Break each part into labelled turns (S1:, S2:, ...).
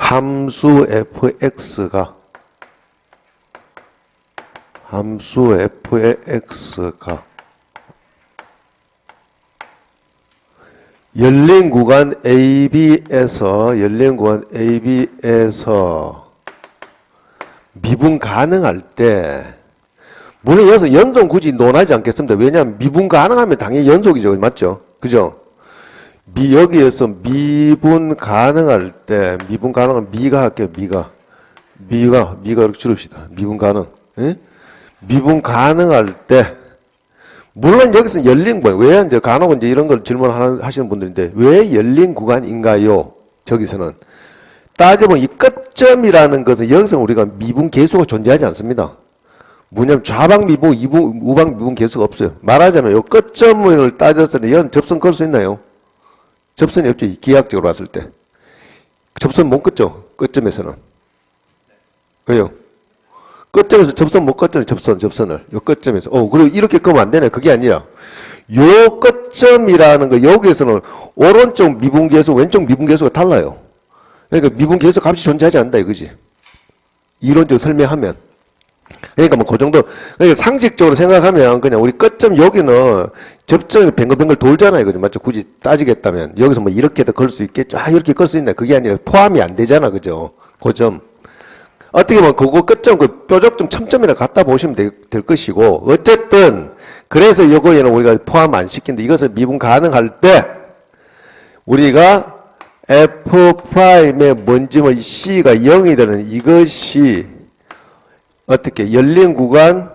S1: 함수 fx가 열린 구간 AB에서 미분 가능할 때, 물론 여기서 연속 굳이 논하지 않겠습니다. 왜냐하면 미분 가능하면 당연히 연속이죠. 맞죠? 그죠? 여기에서 미분 가능할 때, 미가 할게요. 미가 이렇게 줄입시다. 미분 가능. 예? 미분 가능할 때, 물론 여기서 열린 구간, 왜 이제 간혹 이제 이런 걸 질문하시는 분들인데, 왜 열린 구간인가요? 저기서는. 따져보면 이 끝점이라는 것은 여기서 우리가 미분 계수가 존재하지 않습니다. 뭐냐면 좌방 미분, 우방 미분 계수가 없어요. 말하자면 이 끝점을 따졌을 때 이건 접선 걸 수 있나요? 접선이 없죠. 기하학적으로 봤을 때. 접선 못 긋죠. 끝점에서는. 왜요? 끝점에서 접선 못 긋잖아요. 접선을. 요 끝점에서. 그리고 이렇게 끄면 안 되네. 그게 아니라 요 끝점이라는 거 여기에서는 오른쪽 미분 계수, 왼쪽 미분 계수가 달라요. 그러니까 미분 계수 값이 존재하지 않는다 이거지. 이론적으로 설명하면. 그러니까 뭐 그 정도. 그러니까 상식적으로 생각하면 그냥 우리 끝점 여기는 접점이 뱅글뱅글 돌잖아요. 그죠? 맞죠? 굳이 따지겠다면. 여기서 뭐 이렇게도 걸 수 있겠죠. 이렇게 걸 수 있나. 그게 아니라 포함이 안 되잖아. 그죠? 그 점. 어떻게 보면 그거 끝점, 그 뾰족점 첨점이라 갖다 보시면 될 것이고. 어쨌든, 그래서 이거에는 우리가 포함 안 시킨다. 이것을 미분 가능할 때, 우리가 F'의 뭔지뭐 C가 0이 되는 이것이 어떻게 열린 구간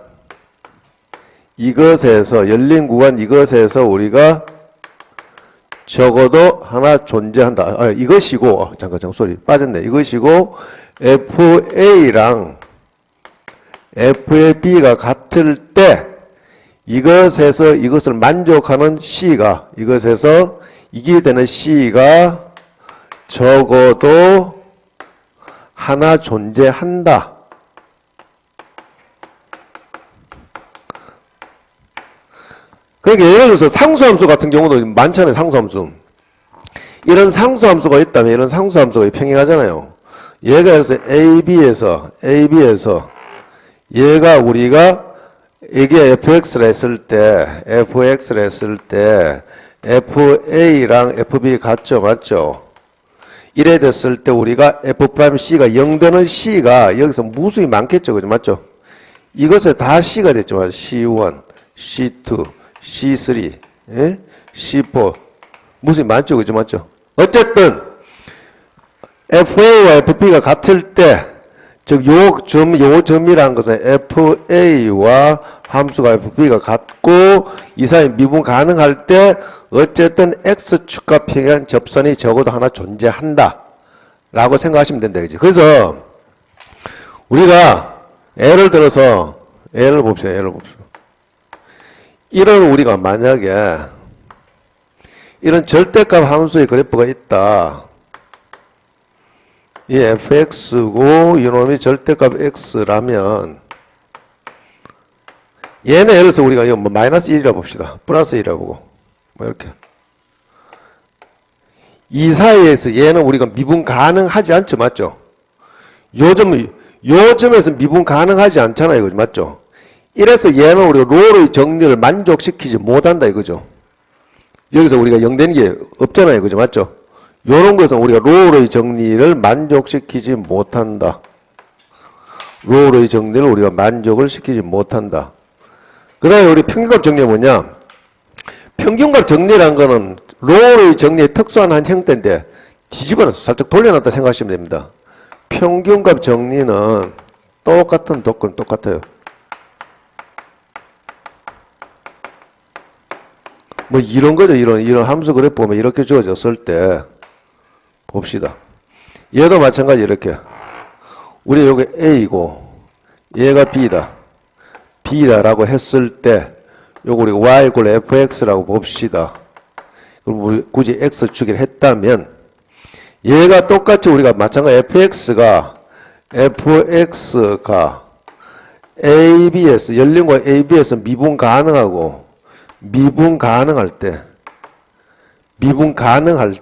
S1: 이것에서 우리가 적어도 하나 존재한다. 이것이고 잠깐 소리 빠졌네. 이것이고 FA랑 FAB가 같을 때 이것에서 이것을 만족하는 C가 이것에서 이게 되는 C가 적어도 하나 존재한다. 그러니까 예를 들어서 상수함수 같은 경우도 많잖아요. 상수함수. 이런 상수함수가 있다면 이런 상수함수가 평행하잖아요. 얘가 그래서 AB에서 얘가 우리가 이게 FX를 했을 때 FA랑 FB 같죠? 맞죠? 이래 됐을 때 우리가 F'C가 0 되는 C가 여기서 무수히 많겠죠? 그죠? 맞죠? 이것에 다 C가 됐죠? 맞죠? C1, C2, C3, 예? C4 무수히 많죠? 그죠? 맞죠? 어쨌든 FA와 FB가 같을 때 즉 요 점이라는 것은 FA와 함수가 FB가 같고 이 사이 미분 가능할 때 어쨌든 X축과 평행한 접선이 적어도 하나 존재한다 라고 생각하시면 된다. 그죠? 그래서 우리가 예를 들어서 예를 봅시다. 이런 우리가 만약에 이런 절대값 함수의 그래프가 있다. 이 fx고 이놈이 절대값 x라면 얘는 예를 들어서 우리가 이거 뭐 마이너스 1이라 봅시다. 플러스 1이라 보고 뭐 이렇게 이 사이에서 얘는 우리가 미분 가능하지 않죠. 맞죠? 요점에서 미분 가능하지 않잖아요. 이거 맞죠? 이래서 얘는 우리가 롤의 정리를 만족시키지 못한다 이거죠. 여기서 우리가 0 되는 게 없잖아요. 그죠? 맞죠? 요런 것은 우리가 롤의 정리를 만족시키지 못한다. 롤의 정리를 우리가 만족을 시키지 못한다. 그 다음에 우리 평균값 정리는 뭐냐? 평균값 정리라는 거는 롤의 정리의 특수한 한 형태인데 뒤집어놔서 살짝 돌려놨다 생각하시면 됩니다. 평균값 정리는 똑같은 조건 똑같아요. 뭐 이런 거죠. 이런 함수 그래프 보면 이렇게 주어졌을 때 봅시다. 얘도 마찬가지 이렇게. 우리 여기 A고 얘가 B다라고 했을 때 요거 우리 Y = FX라고 봅시다. 그럼 우리 굳이 X축을 했다면 얘가 똑같이 우리가 마찬가지 FX가 AB에서 열린 거 AB에서 미분 가능하고 미분 가능할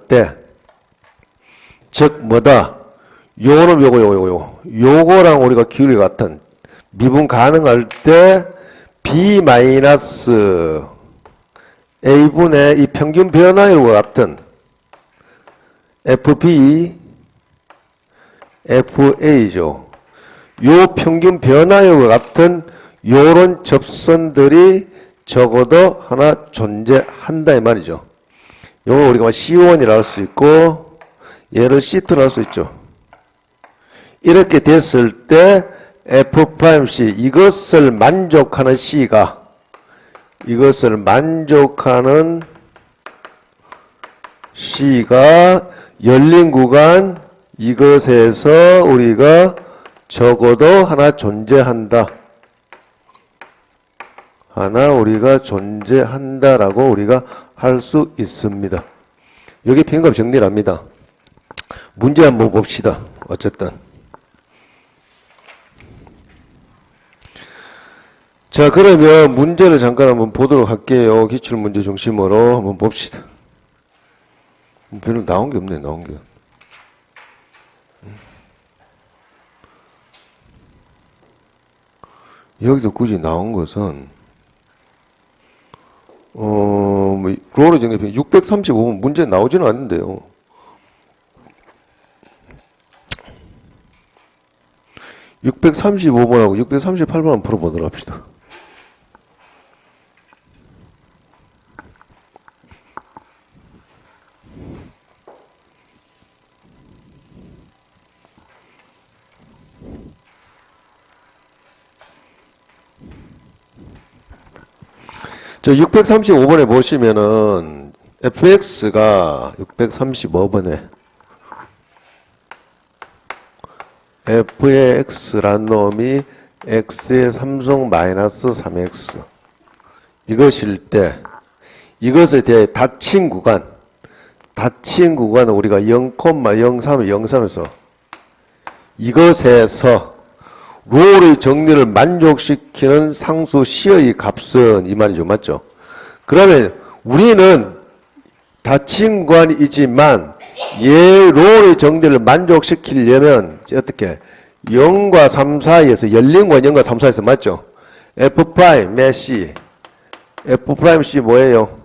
S1: 때 즉 뭐다? 요거는 요거랑 우리가 기울기 같은 미분 가능할 때 B 마이너스 A분의 이 평균 변화율과 같은 FB, FA죠. 요 평균 변화율과 같은 요런 접선들이 적어도 하나 존재한다 이 말이죠. 요거 우리가 C1이라 할 수 있고 얘를 C2라 할 수 있죠. 이렇게 됐을 때 F'C 이것을 만족하는 C가 이것을 만족하는 C가 열린 구간 이것에서 우리가 적어도 하나 존재한다. 하나 우리가 존재한다라고 우리가 할 수 있습니다. 여기 평균값 정리를 합니다. 문제 한번 봅시다. 어쨌든. 자, 그러면 문제를 잠깐 한번 보도록 할게요. 기출문제 중심으로 한번 봅시다. 별로 나온 게 없네, 나온 게. 여기서 굳이 나온 것은, 로로 정답이 635번 문제 나오지는 않는데요. (635번하고) (638번) 한번 풀어보도록 합시다. 저 635번에 보시면은 fx가 635번에 f의 x란 놈이 x의 3성 마이너스 3x 이것일 때 이것에 대해 닫힌 구간은 우리가 0,03에서 이것에서 롤의 정리를 만족시키는 상수 C의 값은 이 말이죠. 맞죠? 그러면 우리는 닫힌 구간이지만 얘 롤의 정리를 만족시키려면 어떻게 0과 3 사이에서 열린 구간 0과 3 사이에서 맞죠? F'의 C F'C 뭐예요?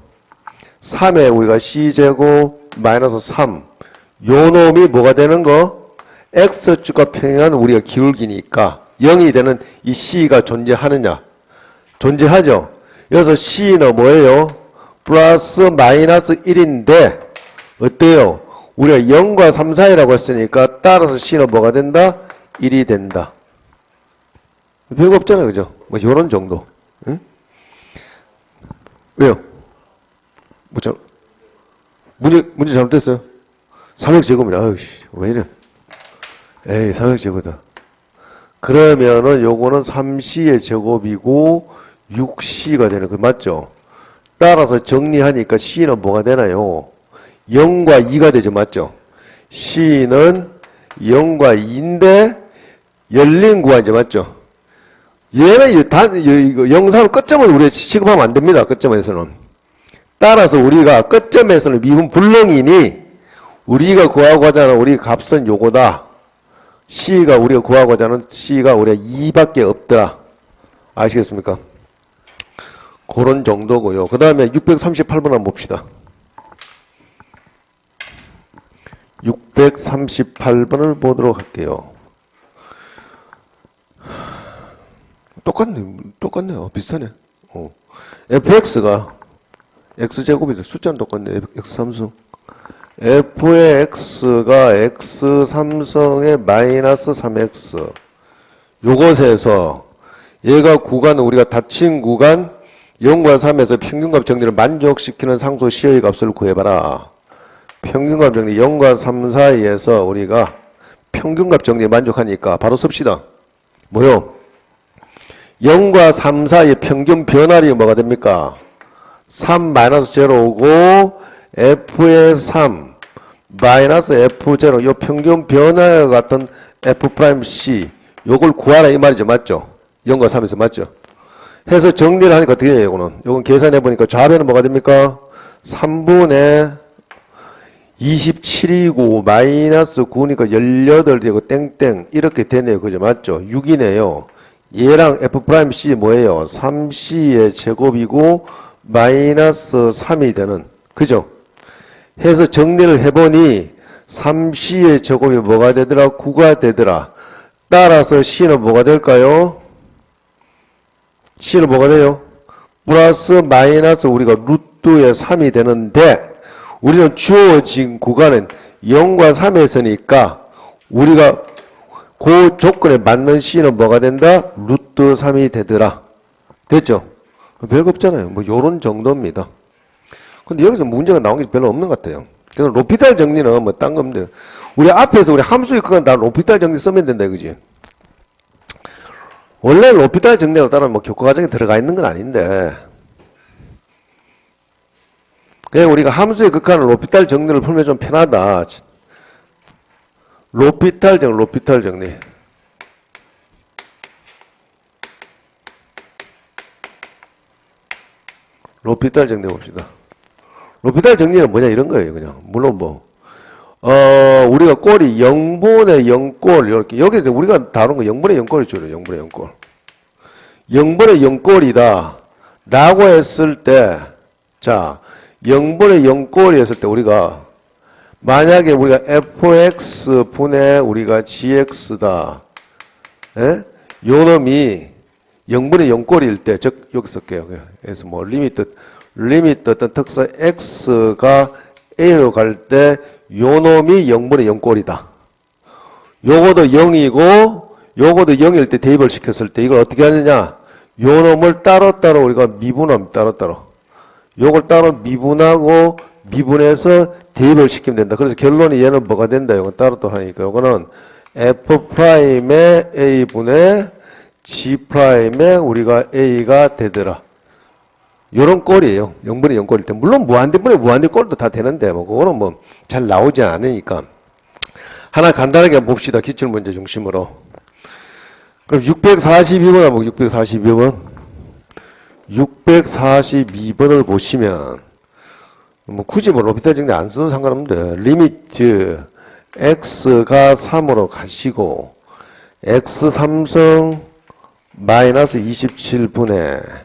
S1: 3에 우리가 C제곱 마이너스 3 요 놈이 뭐가 되는 거? X축과 평행한 우리가 기울기니까 0이 되는 이 C가 존재하느냐? 존재하죠? 여기서 C는 뭐예요? 플러스 마이너스 1인데 어때요? 우리가 0과 3 사이라고 했으니까 따라서 C는 뭐가 된다? 1이 된다. 별거 없잖아요. 그죠? 뭐 요런 정도. 응? 왜요? 문제 잘못됐어요? 3역 제곱이라. 아유씨, 왜 이래? 에이, 3역 제곱이다. 그러면은 요거는 3C의 제곱이고 6C가 되는 거 맞죠? 따라서 정리하니까 C는 뭐가 되나요? 0과 2가 되죠. 맞죠? C는 0과 2인데 열린 구간이죠. 맞죠? 얘는 이거 0,3 끝점을 우리가 취급하면 안 됩니다. 끝점에서는. 따라서 우리가 끝점에서는 미분 불능이니 우리가 구하고자 하는 우리 값은 요거다. C가 우리가 구하고자 하는 C가 우리가 2밖에 없더라. 아시겠습니까? 그런 정도고요. 그 다음에 638번 한번 봅시다. 638번을 보도록 할게요. 똑같네요. 비슷하네. fx가 x제곱이다. 숫자는 똑같네. x3성. f의 x가 x3성의 마이너스 3x. 요것에서 얘가 구간은 우리가 닫힌 구간 0과 3에서 평균값 정리를 만족시키는 상수 C의 값을 구해봐라. 평균값 정리 0과 3 사이에서 우리가 평균값 정리에 만족하니까 바로 씁시다. 뭐요? 0과 3 사이의 평균 변화량이 뭐가 됩니까? 3 마이너스 제로고 f의 3 마이너스 f0 요 평균 변화와 같은 f'C 요걸 구하라 이 말이죠. 맞죠? 0과 3에서 맞죠? 해서 정리를 하니까 어떻게 해요? 요건 계산해 보니까 좌변은 뭐가 됩니까? 3분의 27이고 마이너스 9니까 18되고 땡땡 이렇게 되네요. 그죠? 맞죠? 6이네요. 얘랑 F'C 뭐예요? 3C의 제곱이고 마이너스 3이 되는 그죠? 해서 정리를 해보니 3C의 제곱이 뭐가 되더라? 9가 되더라. 따라서 C는 뭐가 될까요? C는 뭐가 돼요? 플러스 마이너스 우리가 루트의 3이 되는데 우리는 주어진 구간은 0과 3에서니까 우리가 그 조건에 맞는 C는 뭐가 된다? 루트 3이 되더라. 됐죠? 별거 없잖아요. 뭐 요런 정도입니다. 근데 여기서 문제가 나온 게 별로 없는 것 같아요. 그래서 로피탈 정리는 뭐 딴 겁니다. 우리 앞에서 우리 함수의 크기는 다 로피탈 정리 쓰면 된다 그지? 원래 로피탈 정리에 따라 뭐 교과 과정에 들어가 있는 건 아닌데 그냥 우리가 함수의 극한을 로피탈 정리를 풀면 좀 편하다. 로피탈 정리. 로피탈 정리 봅시다. 로피탈 정리는 뭐냐 이런 거예요, 그냥. 물론 우리가 꼴이 0분의 0꼴, 이렇게. 여기 우리가 다룬 거 0분의 0꼴이 줄여, 0분의 0꼴. 0분의 0꼴이다. 라고 했을 때, 자, 0분의 0꼴이 했을 때 우리가, 만약에 우리가 fx 분의 우리가 gx다. 예? 요 놈이 0분의 0꼴일 때, 즉, 여기 쓸게요. 그래서 뭐, 리미트 어떤 특성 x가 a로 갈 때, 요 놈이 0분의 0꼴이다. 요거도 0이고, 요거도 0일 때 대입을 시켰을 때, 이걸 어떻게 하느냐? 요 놈을 따로따로 우리가 미분함, 따로따로. 요걸 따로 미분하고, 미분해서 대입을 시키면 된다. 그래서 결론이 얘는 뭐가 된다? 이건 따로따로 하니까. 요거는 F'의 A분의 G'의 우리가 A가 되더라. 요런 꼴이에요. 0분의 0꼴일 때. 물론 무한대분의 무한대 꼴도 다 되는데, 뭐, 그거는 뭐, 잘 나오지 않으니까. 하나 간단하게 봅시다. 기출문제 중심으로. 그럼 642번 한번 642번. 642번을 보시면, 뭐, 굳이 뭐, 로피탈 정리 안 써도 상관없는데, 리미트, x가 3으로 가시고, x3성 마이너스 27분의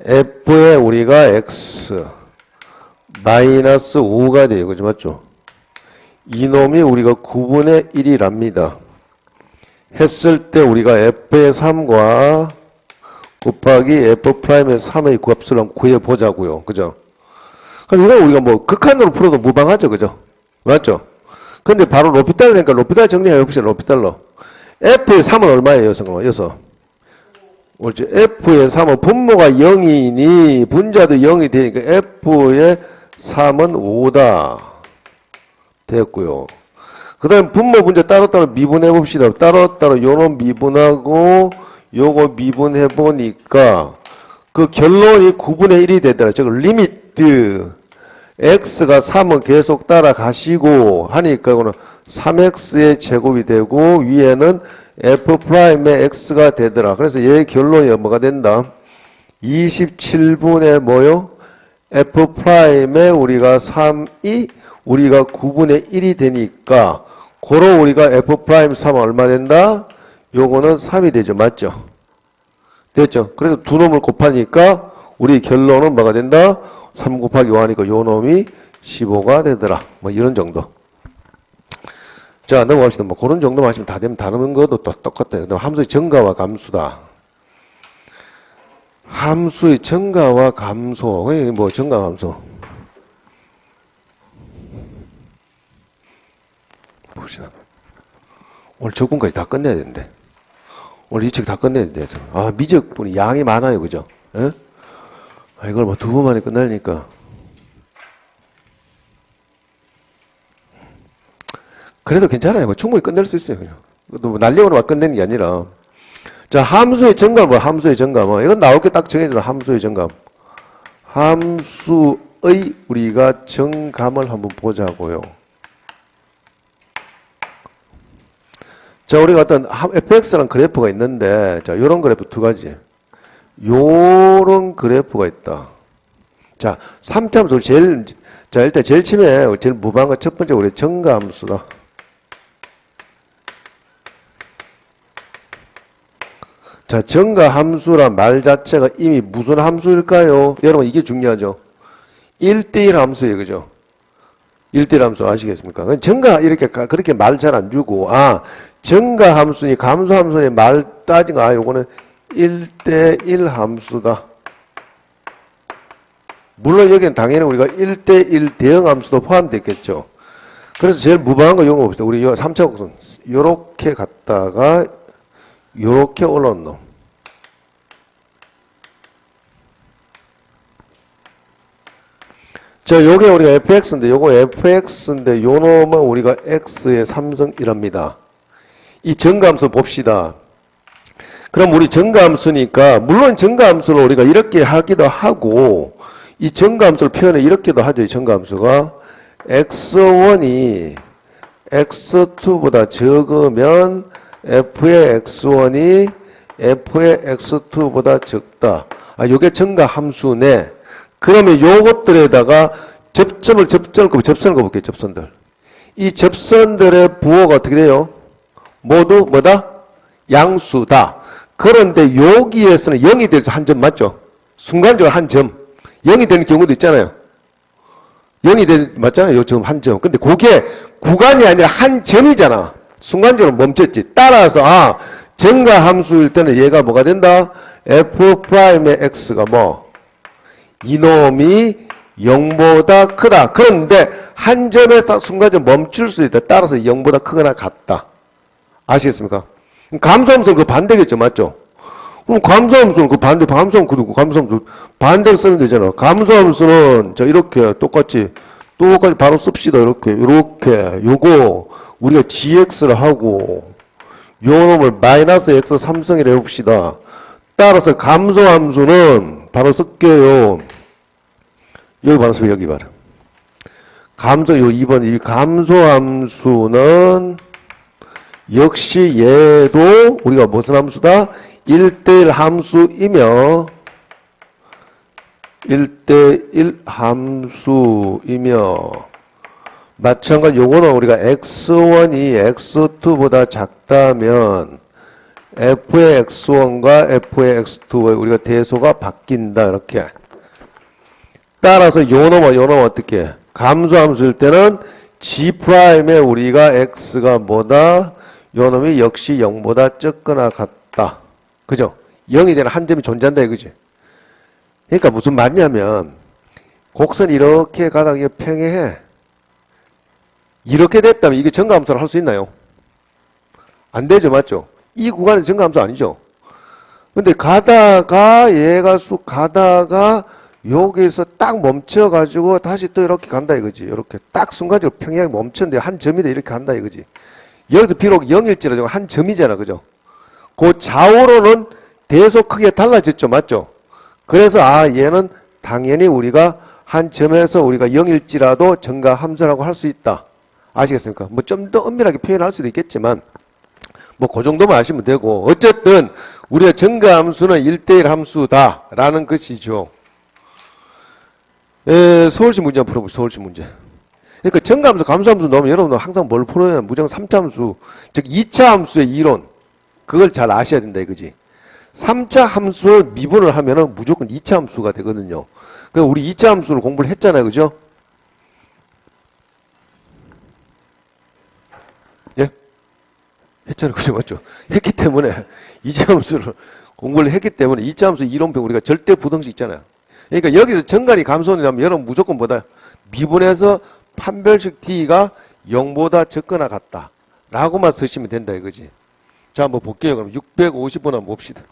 S1: f에 우리가 x 마이너스 5가 돼요. 그죠? 맞죠? 이놈이 우리가 9분의 1이랍니다. 했을 때 우리가 f의 3과 곱하기 f'의 3의 값을 한번 구해보자고요. 그죠? 그럼 이건 우리가 뭐 극한으로 풀어도 무방하죠. 그죠? 맞죠? 근데 바로 로피탈 되니까 로피탈 정리해봅시다. 로피탈로. f의 3은 얼마예요? 여기서. 옳지. f의 3은 분모가 0이니 분자도 0이 되니까 f의 3은 5다. 되었고요. 그 다음 분모 분자 따로따로 미분해 봅시다. 따로따로 요놈 미분하고 요거 미분해 보니까 그 결론이 9분의 1이 되더라. 즉 리미트 x가 3은 계속 따라가시고 하니까 이거는 3x의 제곱이 되고 위에는 f'의 x가 되더라. 그래서 얘의 결론이 뭐가 된다? 27분의 뭐요? f'의 우리가 3이 우리가 9분의 1이 되니까 고로 우리가 f'3 얼마 된다? 요거는 3이 되죠. 맞죠? 됐죠? 그래서 두 놈을 곱하니까 우리 결론은 뭐가 된다? 3 곱하기 5 하니까 요 놈이 15가 되더라. 뭐 이런 정도. 자, 넘어갑시다. 뭐 그런 정도만 하시면 다 되면 다른 것도 또 똑같아요. 그다음 함수의 증가와 감수다. 함수의 증가와 감소. 그게 뭐 증가 감소. 봅시다. 오늘 적분까지 다 끝내야 되는데. 오늘 이 책 다 끝내야 돼. 아, 미적분이 양이 많아요. 그죠? 예? 아, 이걸 뭐 두 번 만에 끝나니까. 그래도 괜찮아요. 뭐 충분히 끝낼 수 있어요. 그냥. 뭐 날리고만 끝내는 게 아니라. 자, 함수의 정감, 뭐, 함수의 정감. 이건 나올 게 딱 정해져. 함수의 정감. 함수의 우리가 정감을 한번 보자고요. 자, 우리가 어떤 fx라는 그래프가 있는데, 자, 요런 그래프 두 가지. 요런 그래프가 있다. 자, 3차 함수를 일단 제일 처음에 제일 무방한 거 첫 번째 우리 증가함수다. 자, 증가함수란 말 자체가 이미 무슨 함수일까요? 여러분 이게 중요하죠. 1대1 함수예요. 그죠? 1대1 함수 아시겠습니까? 증가 이렇게 그렇게 말 잘 안 주고 증가함수니 감소함수니 말 따진 거 요거는 1대1 함수다. 물론 여기는 당연히 우리가 1대1 대응 함수도 포함되겠죠. 그래서 제일 무방한 거 이거 봅시다. 우리 3차 곡선 요렇게 갔다가 요렇게 올라온 놈. 자, 요게 우리가 fx인데 요거 fx인데 요 놈은 우리가 x의 3승이랍니다. 이 증가함수 봅시다. 그럼 우리 증가함수니까 물론 증가함수를 우리가 이렇게 하기도 하고 이 증가함수를 표현해 이렇게도 하죠. 이 증가함수가 x1이 x2보다 적으면 f의 x1이 f의 x2보다 적다. 요게 증가함수네. 그러면 요것들에다가 접선을 거볼게요. 접선들. 이 접선들의 부호가 어떻게 돼요? 모두 뭐다? 양수다. 그런데 여기에서는 0이 돼서 한 점 맞죠? 순간적으로 한 점. 0이 되는 경우도 있잖아요. 0이 맞잖아요. 요 지금 한 점. 근데 그게 구간이 아니라 한 점이잖아. 순간적으로 멈췄지. 따라서 증가함수일 때는 얘가 뭐가 된다? f'의 x가 뭐? 이놈이 0보다 크다. 그런데 한 점에서 순간적으로 멈출 수 있다. 따라서 0보다 크거나 같다. 아시겠습니까? 감소함수는 그 반대겠죠. 맞죠? 그럼 감소함수는 그 반대, 감소함수 반대로 쓰면 되잖아. 감소함수는 자, 이렇게 똑같이 바로 씁시다. 이렇게. 요거 우리가 gx를 하고 요 놈을 마이너스 x 3승이라 해봅시다. 따라서 감소함수는 바로 쓸게요. 여기 바로 쓰면 여기 바로. 요 2번 이 감소함수는 역시 얘도 우리가 무슨 함수다? 1대1 함수이며 1대1 함수이며 마찬가지 요거는 우리가 x1이 x2보다 작다면 f의 x1과 f의 x2의 우리가 대소가 바뀐다. 이렇게. 따라서 요 놈은 어떻게? 감소함수일 때는 g'에 우리가 x가 뭐다? 요 놈이 역시 0보다 적거나 같다. 그죠? 0이 되는 한 점이 존재한다 이거지. 그러니까 무슨 말이냐면 곡선이 이렇게 가다가 이게 평행해. 이렇게 됐다면 이게 증가함수를 할 수 있나요? 안 되죠. 맞죠? 이 구간은 증가함수 아니죠. 근데 가다가 얘가 쑥 가다가 여기서 딱 멈춰가지고 다시 또 이렇게 간다 이거지. 이렇게 딱 순간적으로 평행하게 멈췄는데 한 점이다 이렇게 간다 이거지. 여기서 비록 0일지라도 한 점이잖아. 그죠? 그 좌우로는 대소 크게 달라졌죠. 맞죠? 그래서 얘는 당연히 우리가 한 점에서 우리가 0일지라도 증가함수라고 할 수 있다. 아시겠습니까? 뭐 좀 더 엄밀하게 표현할 수도 있겠지만 뭐 그 정도만 아시면 되고 어쨌든 우리가 증가함수는 1대1 함수다라는 것이죠. 서울시 문제 한번 풀어보죠. 서울시 문제. 그러니까 증가함수, 감소함수 넣으면 여러분들 항상 뭘 풀어야 무조건 3차 함수, 즉 2차 함수의 이론 그걸 잘 아셔야 된다 이거지. 3차 함수를 미분을 하면은 무조건 2차 함수가 되거든요. 그러니까 우리 2차 함수를 공부를 했잖아요. 그죠? 예? 했잖아요. 그죠? 맞죠? 했기 때문에 2차 함수를 공부를 했기 때문에 2차 함수 이론표 우리가 절대 부등식 있잖아요. 그러니까 여기서 정갈이 감소는 나면 여러분 무조건 뭐다? 미분해서 판별식 t가 0보다 적거나 같다. 라고만 쓰시면 된다 이거지. 자, 한번 볼게요. 그럼 650번 한번 봅시다.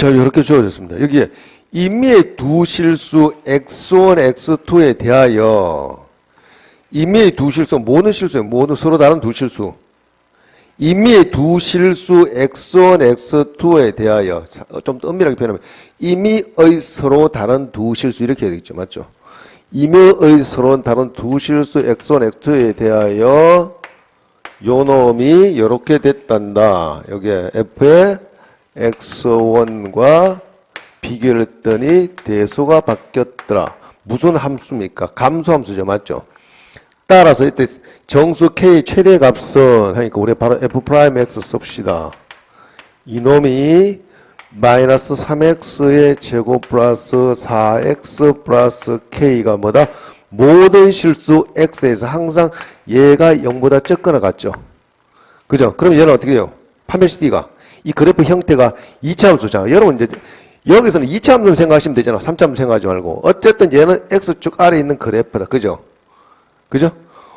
S1: 자, 이렇게 주어졌습니다. 여기에 임의의 두 실수 x1, x2에 대하여 임의의 두 실수, 모든 실수예요. 모든 서로 다른 두 실수. 임의의 두 실수 x1, x2에 대하여 좀 더 엄밀하게 표현하면 임의의 서로 다른 두 실수 이렇게 해야 되겠죠. 맞죠? 임의의 서로 다른 두 실수 x1, x2에 대하여 요 놈이 이렇게 됐단다. 여기에 f의 x1과 비교를 했더니 대소가 바뀌었더라. 무슨 함수입니까? 감소함수죠. 맞죠? 따라서 이때 정수 k 최대 값은 하니까 우리 바로 f'x 씁시다. 이놈이 마이너스 3x의 제곱 플러스 4x 플러스 k가 뭐다? 모든 실수 x에서 항상 얘가 0보다 적거나 같죠. 그죠? 그럼 얘는 어떻게 돼요? 판별식 D가 이 그래프 형태가 2차 함수잖아. 여러분 이제 여기서는 2차 함수 생각하시면 되잖아. 3차 함수 생각하지 말고. 어쨌든 얘는 x축 아래에 있는 그래프다. 그죠? 그죠?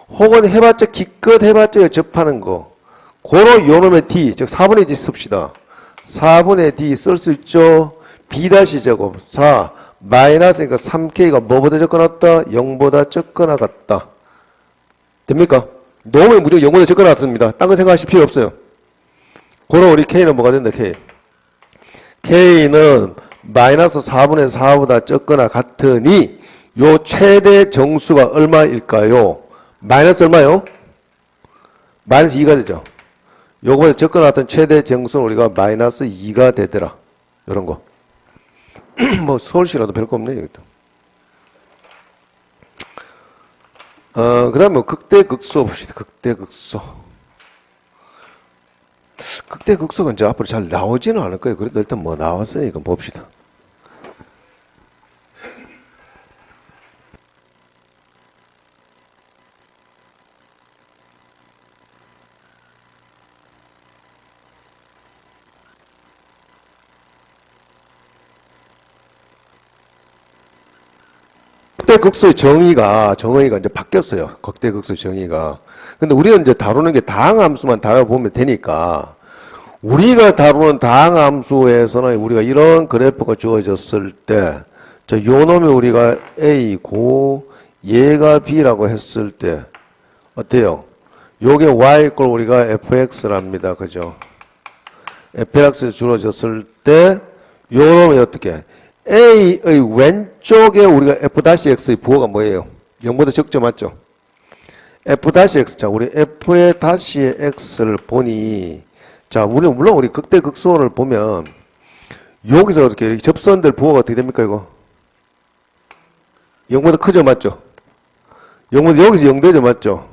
S1: 혹은 해봤자 기껏 해봤자 접하는 거. 고로 요놈의 D, 즉 4분의 D 씁시다. 4분의 D 쓸 수 있죠. B-제곱 4 마이너스니까 3K가 뭐보다 적거나 같다? 0보다 적거나 같다. 됩니까? 너무 무조건 0보다 적거나 같습니다. 딴 거 생각하실 필요 없어요. 고로 우리 K는 뭐가 된다? K. K는 마이너스 4분의 4보다 적거나 같으니 요 최대 정수가 얼마일까요? 마이너스 얼마요? 마이너스 2가 되죠. 요거보다 적거나 같은 최대 정수는 우리가 마이너스 2가 되더라. 요런 거. 뭐 서울시라도 별거 없네 여기도. 그 다음에 뭐 극대극소 봅시다. 극대극소. 극대극소가 이제 앞으로 잘 나오지는 않을 거예요. 그래도 일단 뭐 나왔으니까 봅시다. 극대극소의 정의가 이제 바뀌었어요. 극대극소의 정의가. 근데 우리가 이제 다루는 게 다항함수만 다뤄보면 되니까, 우리가 다루는 다항함수에서는 우리가 이런 그래프가 주어졌을 때, 요 놈이 우리가 A고, 얘가 B라고 했을 때, 어때요? 요게 Y 꼴 우리가 fx랍니다. 그죠? fx에 주어졌을 때, 요 놈이 어떻게? A의 왼쪽에 우리가 f-x의 부호가 뭐예요? 0보다 적죠, 맞죠? f-x, 자, 우리 f의 다시의 x를 보니, 자, 물론 우리 극대극소를 보면, 여기서 이렇게 접선될 부호가 어떻게 됩니까, 이거? 0보다 크죠, 맞죠? 0보다 여기서 0 되죠, 맞죠?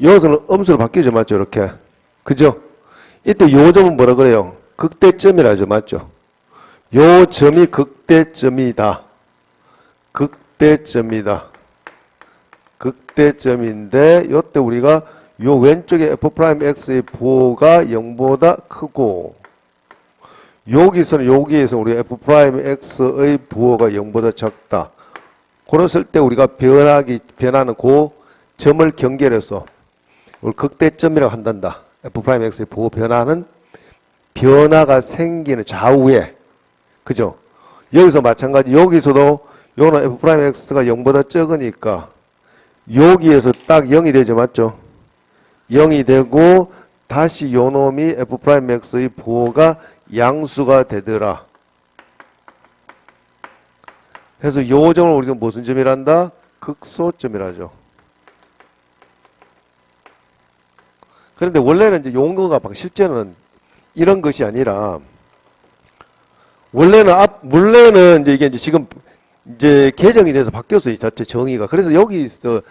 S1: 여기서는 음수로 바뀌죠, 맞죠, 이렇게? 그죠? 이때 요 점은 뭐라 그래요? 극대점이라죠, 맞죠? 요 점이 극대점이다. 극대점이다. 극대점인데 요때 우리가 요 왼쪽에 f'x의 부호가 0보다 크고 여기에서 우리가 f'x의 부호가 0보다 작다. 그랬을 때 우리가 변하는 그 점을 경계해서 우리 극대점이라고 한단다. f'x의 부호 변화는 변화가 생기는 좌우에, 그죠? 여기서 마찬가지, 여기서도 요는 f'x가 0보다 적으니까 여기에서 딱 0이 되죠, 맞죠? 0이 되고 다시 요 놈이 f'x의 부호가 양수가 되더라. 그래서 요 점을 우리가 무슨 점이란다? 극소점이라죠. 그런데 원래는 이제 용어가 실제는 이런 것이 아니라, 원래는 이제 이게 이제 지금 이제 개정이 돼서 바뀌었어요. 이 자체 정의가. 그래서 여기서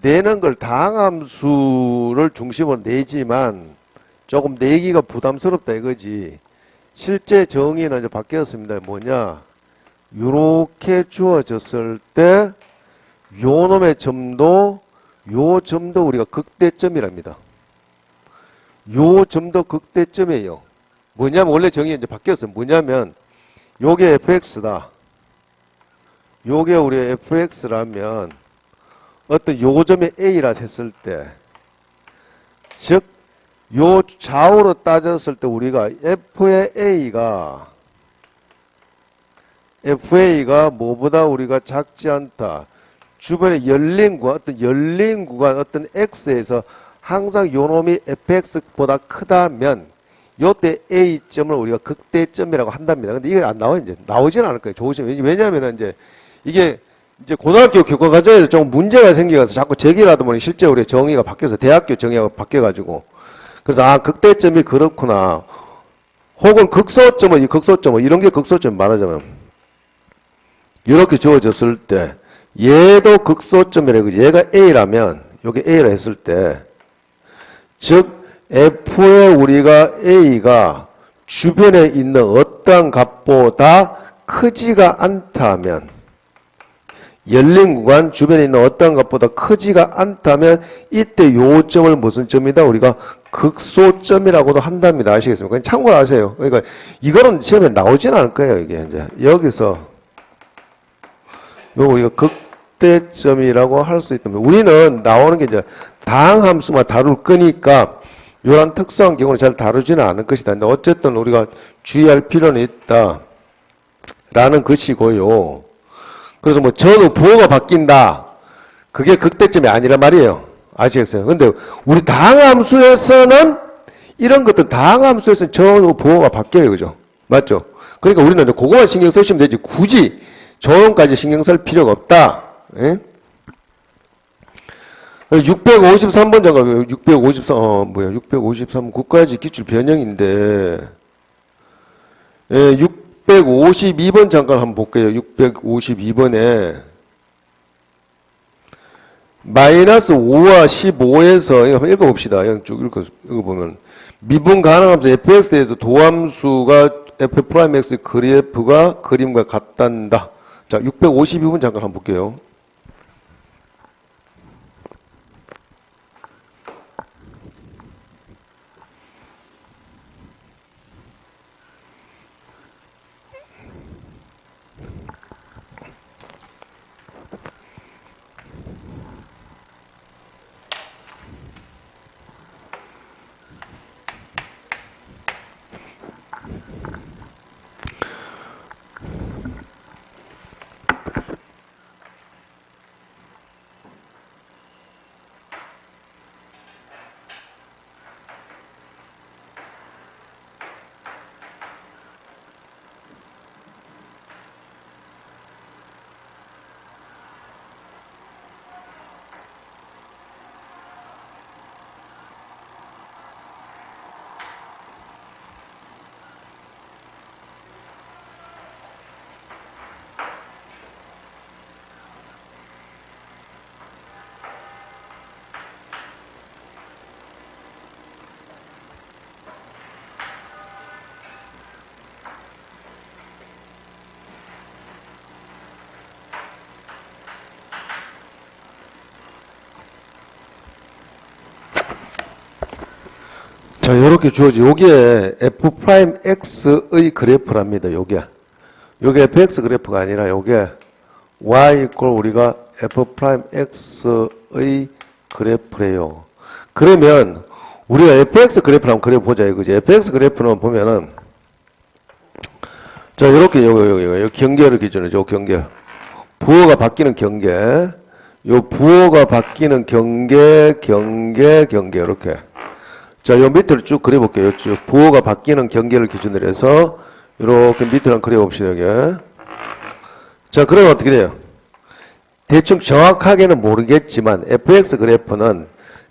S1: 내는 걸 다항함수를 중심으로 내지만 조금 내기가 부담스럽다 이거지. 실제 정의는 이제 바뀌었습니다. 뭐냐? 요렇게 주어졌을 때 요 놈의 점도, 요 점도 우리가 극대점이랍니다. 요 점도 극대점이에요. 뭐냐면 원래 정의가 이제 바뀌었어요. 뭐냐면 요게 fx다. 요게 우리 fx라면 어떤 요 점이 a라 했을 때, 즉 요 좌우로 따졌을 때 우리가 f의 a가 FA가 뭐보다 우리가 작지 않다. 주변에 열린 구간, 어떤 X에서 항상 요놈이 fx보다 크다면 요때 A점을 우리가 극대점이라고 한답니다. 근데 이게 안 나와요. 이제 나오진 않을 거예요. 조심해. 왜냐하면 이제 이게 이제 고등학교 교과 과정에서 좀 문제가 생겨서 자꾸 제기를 하다 보니 실제 우리 정의가 바뀌어서 대학교 정의가 바뀌어가지고 그래서 극대점이 그렇구나. 혹은 극소점은 이런 게 극소점 말하자면 이렇게 주어졌을 때 얘도 극소점이라고 얘가 A라면 요게 A라 했을 때 즉 F의 우리가 A가 주변에 있는 어떤 값보다 크지가 않다면 열린 구간 주변에 있는 어떤 값보다 크지가 않다면 이때 요 점을 무슨 점이다? 우리가 극소점이라고도 한답니다. 아시겠습니까? 참고로 하세요. 그러니까 이거는 시험에 나오진 않을 거예요. 이게 이제 여기서 요 우리가 극대점이라고 할 수 있다면 우리는 나오는 게 이제 다항함수만 다룰 거니까 이런 특수한 경우는 잘 다루지는 않을 것이다. 근데 어쨌든 우리가 주의할 필요는 있다라는 것이고요. 그래서 뭐 전후 부호가 바뀐다. 그게 극대점이 아니란 말이에요. 아시겠어요? 근데 우리 다항함수에서는 이런 것들 다항함수에서는 전후 부호가 바뀌어요. 그죠? 맞죠? 그러니까 우리는 그거만 신경 쓰시면 되지. 굳이 전후까지 신경 쓸 필요가 없다. 예? 653번 잠깐 653 국가지 기출 변형인데 예, 652번 잠깐 한번 볼게요. 652번에 마이너스 5와 15에서 이거 한번 읽어봅시다. 그냥 쭉 읽어보면 미분 가능함수 fx에 대해서 도함수가 f'x 그래프가 그림과 같단다. 자, 652번 잠깐 한번 볼게요. 자, 요렇게 주어지. 요게 f'x의 그래프랍니다. 요게 fx 그래프가 아니라 요게 y 이꼴 우리가 f'x의 그래프래요. 그러면 우리가 fx 그래프를 한번 그려보자 이거지. fx 그래프는 보면은 자, 요렇게 요 경계를 기준으로 요 경계. 부호가 바뀌는 경계. 요 부호가 바뀌는 경계 이렇게. 자, 요 밑으로 쭉 그려볼게요. 쭉 부호가 바뀌는 경계를 기준으로 해서 이렇게 밑으로 한번 그려봅시다. 여기. 자, 그러면 어떻게 돼요? 대충 정확하게는 모르겠지만 fx 그래프는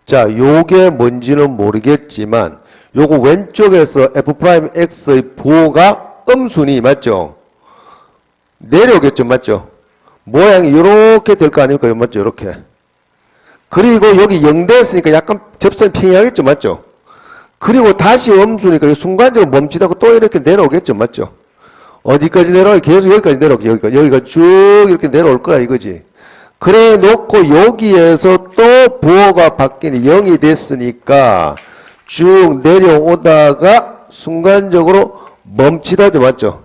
S1: 자, 요게 뭔지는 모르겠지만 요거 왼쪽에서 f'x의 부호가 음순위 맞죠? 내려오겠죠, 맞죠? 모양이 이렇게 될 거 아닙니까? 맞죠? 이렇게. 그리고 여기 0 됐으니까 약간 접선이 평행하겠죠, 맞죠? 그리고 다시 음수니까 순간적으로 멈추다가 또 이렇게 내려오겠죠, 맞죠? 어디까지 내려와요? 계속 여기까지 내려오게, 여기가 쭉 이렇게 내려올 거야, 이거지. 그래 놓고 여기에서 또 부호가 바뀌니 0이 됐으니까 쭉 내려오다가 순간적으로 멈추다죠, 맞죠?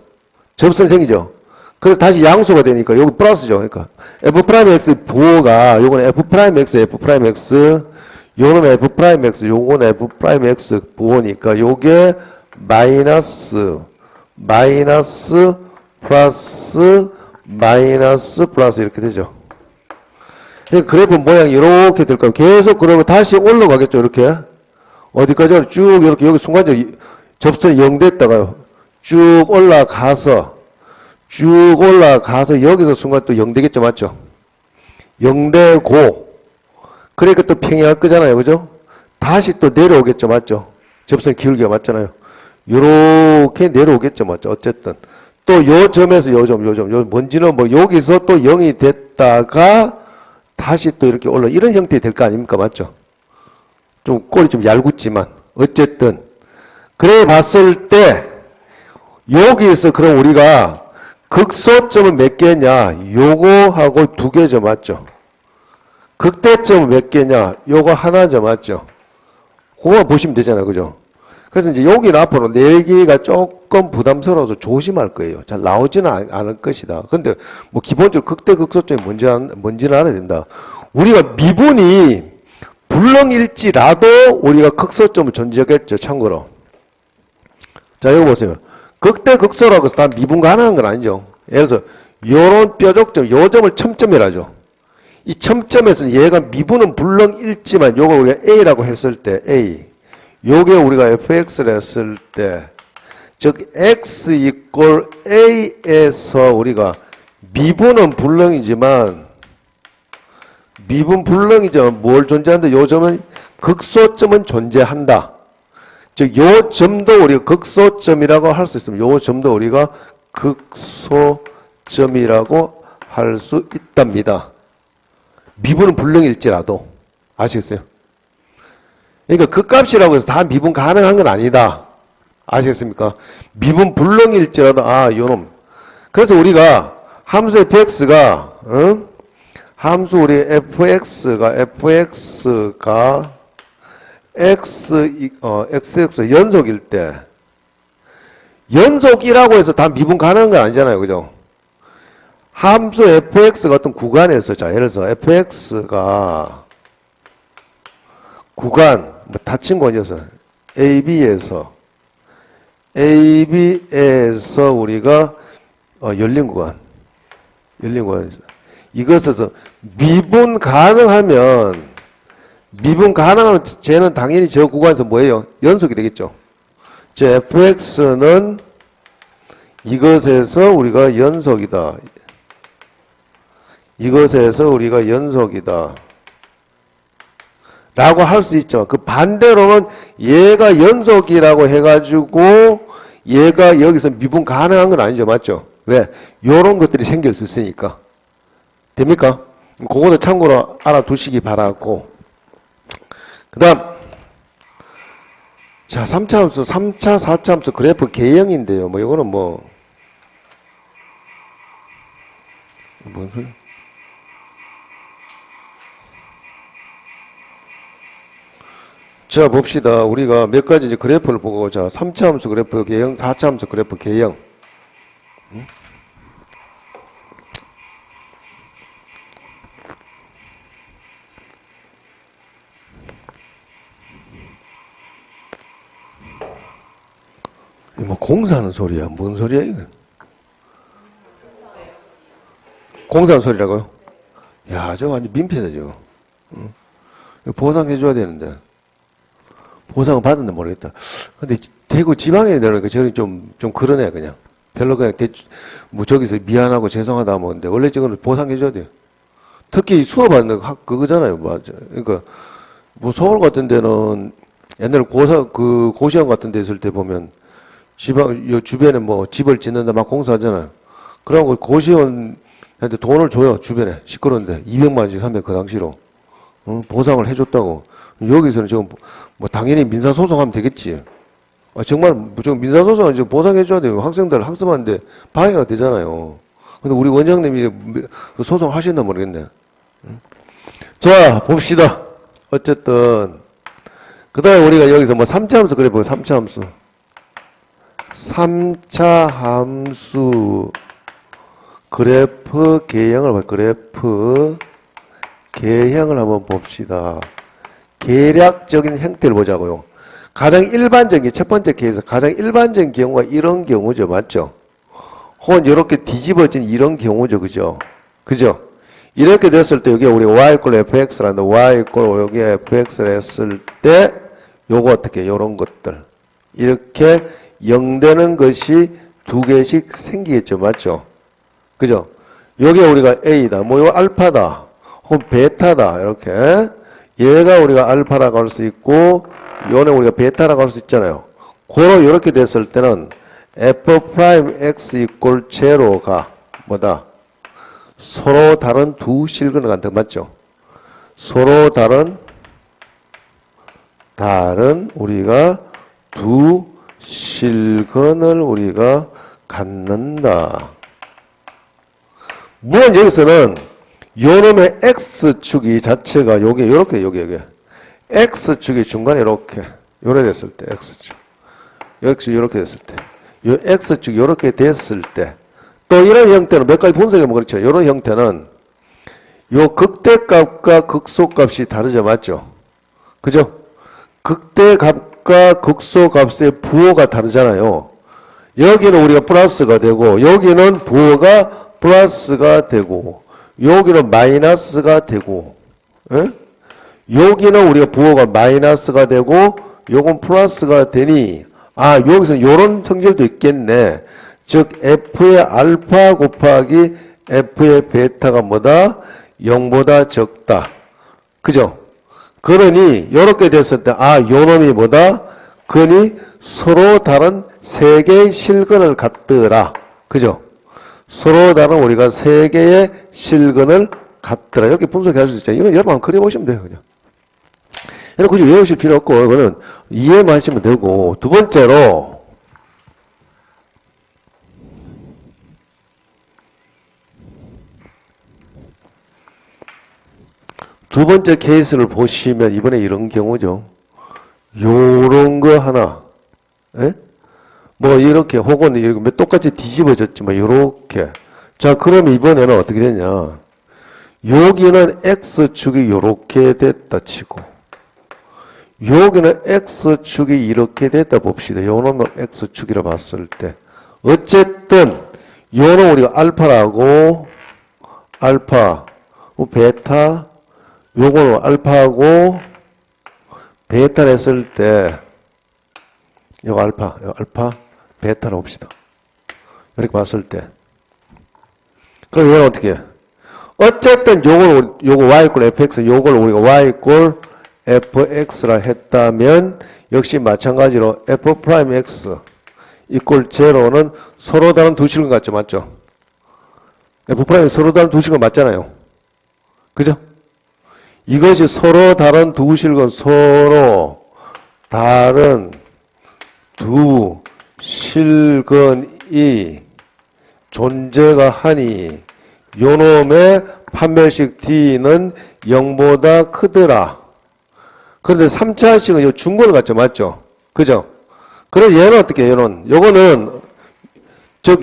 S1: 접선 생기죠? 그래서 다시 양수가 되니까 여기 플러스죠. 그러니까 f'x 부호가 요거는 f'x 요거는 f'x 요거는 f'x 부호니까 요게 마이너스 플러스 마이너스 플러스 이렇게 되죠. 그래프 모양이 이렇게 될 거예요. 계속 그러고 다시 올라가겠죠. 이렇게 어디까지 쭉 이렇게 여기 순간적으로 접선이 0 됐다가요. 쭉 올라가서 여기서 순간 또 0 되겠죠. 맞죠? 0 되고 그러니까 또 평행할 거잖아요. 그죠? 다시 또 내려오겠죠. 맞죠? 접선 기울기가 맞잖아요. 요렇게 내려오겠죠. 맞죠? 어쨌든 또 요 점에서 요 먼지는 뭐 여기서 또 0이 됐다가 다시 또 이렇게 올라 이런 형태 될 거 아닙니까? 맞죠? 좀 꼴이 좀 얄궂지만 어쨌든 그래 봤을 때 여기서 그럼 우리가 극소점은 몇 개냐? 요거하고 2개죠. 맞죠? 극대점은 몇 개냐? 요거 하나죠. 맞죠? 그거만 보시면 되잖아요. 그죠? 그래서 이제 여기는 앞으로 내기가 조금 부담스러워서 조심할 거예요. 잘 나오지는 않을 것이다. 근데 뭐 기본적으로 극대 극소점이 뭔지는 알아야 된다. 우리가 미분이 불능일지라도 우리가 극소점을 존재하겠죠. 참고로. 자, 여기 보세요. 극대 극소라고 해서 다 미분 가능한 건 아니죠. 예를 들어서 요런 뾰족점, 요 점을 첨점이라죠. 이 첨점에서는 얘가 미분은 불능일지만 요걸 우리가 A라고 했을 때 A. 요게 우리가 fx를 했을 때, 즉 x 이꼴 a에서 우리가 미분은 불능이지만 뭘 존재한다? 요 점은 극소점은 존재한다. 즉 요 점도 우리가 극소점이라고 할 수 있습니다. 요 점도 우리가 극소점이라고 할 수 있답니다. 미분은 불능일지라도. 아시겠어요? 그러니까 그 값이라고 해서 다 미분 가능한 건 아니다. 아시겠습니까? 미분 불능일지라도 요놈. 그래서 우리가 함수 fx가 함수 우리 fx가 xx 연속일 때 연속이라고 해서 다 미분 가능한 건 아니잖아요. 그죠? 함수 fx가 어떤 구간에서 자 예를 들어서 fx가 구간 뭐 닫힌 곳이어서 AB에서 우리가 열린 구간에서 이것에서 미분 가능하면 쟤는 당연히 저 구간에서 뭐예요? 연속이 되겠죠. 제 fx는 이것에서 우리가 연속이다. 라고 할 수 있죠. 그 반대로는 얘가 연속이라고 해가지고 얘가 여기서 미분 가능한 건 아니죠. 맞죠? 왜? 요런 것들이 생길 수 있으니까. 됩니까? 그거는 참고로 알아두시기 바라고. 그 다음. 자, 3차 함수, 3차, 4차 함수 그래프 개형인데요. 뭐, 이거는 뭔 소리? 자, 봅시다. 우리가 몇 가지 이제 그래프를 보고, 자, 3차 함수 그래프 개형, 4차 함수 그래프 개형. 뭐 공사하는 소리야? 뭔 소리야, 이거? 공사하는 소리라고요? 야, 저거 완전 민폐다, 저거. 보상해줘야 되는데. 보상을 받았는데 모르겠다. 근데 대구 지방에 내려오니까 저는 좀 그러네, 그냥. 별로 그냥 뭐 저기서 미안하고 죄송하다 하는데 원래 저거는 보상해줘야 돼요. 특히 수업하는 그거잖아요. 맞아. 그러니까 뭐 서울 같은 데는 옛날에 고시원 같은 데 있을 때 보면 요 주변에 뭐 집을 짓는다 막 공사하잖아요. 그러고 고시원한테 돈을 줘요. 주변에. 시끄러운데. 200만 원씩 300 그 당시로. 보상을 해줬다고. 여기서는 지금 뭐 당연히 민사소송하면 되겠지. 정말 무조건 민사소송은 지금 보상해줘야 돼요. 학생들 학습하는데 방해가 되잖아요. 근데 우리 원장님이 소송하신다 모르겠네. 자, 봅시다. 어쨌든 그 다음에 우리가 여기서 뭐 3차 함수 그래 보요 3차 함수. 3차 함수 그래프 개형을 한번 봅시다. 계략적인 형태를 보자고요. 가장 일반적인 첫 번째 케이스 가장 일반적인 경우가 이런 경우죠. 맞죠? 혹은 이렇게 뒤집어진 이런 경우죠. 그죠? 그죠? 이렇게 됐을 때 여기 우리가 y 이꼴 fx라는데 y 이꼴 여기 fx를 했을 때 요거 어떻게 요런 것들 이렇게 0 되는 것이 두 개씩 생기겠죠. 맞죠? 그죠? 여기에 우리가 a다. 뭐 요 알파다. 혹은 베타다. 이렇게 얘가 우리가 알파라고 할 수 있고 요는 우리가 베타라고 할 수 있잖아요. 고로 이렇게 됐을 때는 f'(x) 이꼴 제로가 뭐다? 서로 다른 두 실근을 갖다. 맞죠? 서로 다른 우리가 두 실근을 우리가 갖는다. 물론 여기서는 요놈의 x축이 자체가 요게 요렇게 요게 x축이 중간에 요렇게 됐을 때 x축 요렇게 됐을 때 요 x축이 요렇게 됐을 때 또 이런 형태는 몇 가지 분석해보면 그렇죠. 이런 형태는 요 극대값과 극소값이 다르죠. 맞죠? 그죠? 극대값과 극소값의 부호가 다르잖아요. 여기는 우리가 플러스가 되고 여기는 부호가 플러스가 되고 여기는 마이너스가 되고 예? 여기는 우리가 부호가 마이너스가 되고 요건 플러스가 되니 여기서 요런 성질도 있겠네. 즉 f의 알파 곱하기 f의 베타가 뭐다? 0보다 적다. 그죠? 그러니 요렇게 됐을 때 요놈이 뭐다? 그니 서로 다른 세 개의 실근을 갖더라. 그죠? 서로 다른 우리가 세 개의 실근을 갖더라. 이렇게 분석할 수 있죠. 이건 여러분 그려보시면 돼요. 그냥. 여러분 굳이 외우실 필요 없고 이거는 이해만 하시면 되고. 두 번째로 두 번째 케이스를 보시면 이번에 이런 경우죠. 요런 거 하나. 예? 뭐 이렇게 혹은 이렇게 똑같이 뒤집어졌지만 요렇게. 자, 그럼 이번에는 어떻게 되냐? 여기는 x축이 요렇게 됐다 치고 여기는 x축이 이렇게 됐다 봅시다. 요놈은 x축이라 봤을 때 어쨌든 요는 우리가 알파라고 알파, 베타 요거는 알파하고 베타를 했을 때 요거 알파, 베타로 봅시다. 이렇게 봤을 때 그럼 이건 어떻게 해? 어쨌든 요거 y 이꼴 fx 요걸 우리가 y 이꼴 fx라 했다면 역시 마찬가지로 f 프라임 x 이꼴 제로는 서로 다른 두 실근 같죠? 맞죠? f 프라임 서로 다른 두 실근 맞잖아요. 그죠? 이것이 서로 다른 두 실근, 서로 다른 두 실근이 존재가 하니 요놈의 판별식 D는 0보다 크더라. 그런데 3차식은 요 중근을 갖죠. 맞죠? 그죠? 그래서 얘는 어떻게 해요? 요거는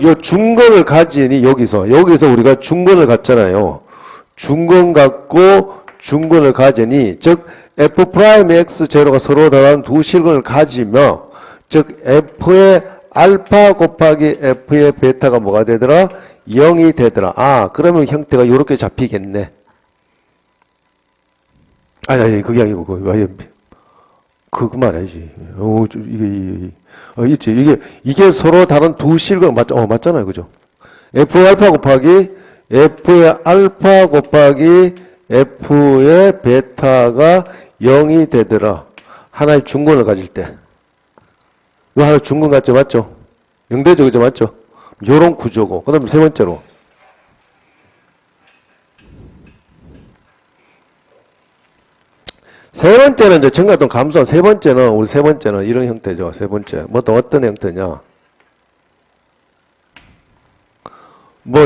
S1: 요 중근을 가지니 여기서 우리가 중근을 갖잖아요. 중근 갖고 중근을 가지니 즉 f'x 제로가 서로 다른 두 실근을 가지며 즉 f의 알파 곱하기 f의 베타가 뭐가 되더라? 0이 되더라. 그러면 형태가 이렇게 잡히겠네. 아니 그게 아니고 그 말이지. 이게 서로 다른 두 실근 맞잖아요. 그죠? f의 알파 곱하기 f의 알파 곱하기 f의 베타가 0이 되더라. 하나의 중근을 가질 때. 이거 하나 중근 같죠? 맞죠? 0대죠? 그죠? 맞죠? 요런 구조고. 그 다음에 세 번째로. 세 번째는 이제 정가동 감소. 세 번째는 이런 형태죠. 세 번째. 어떤 형태냐?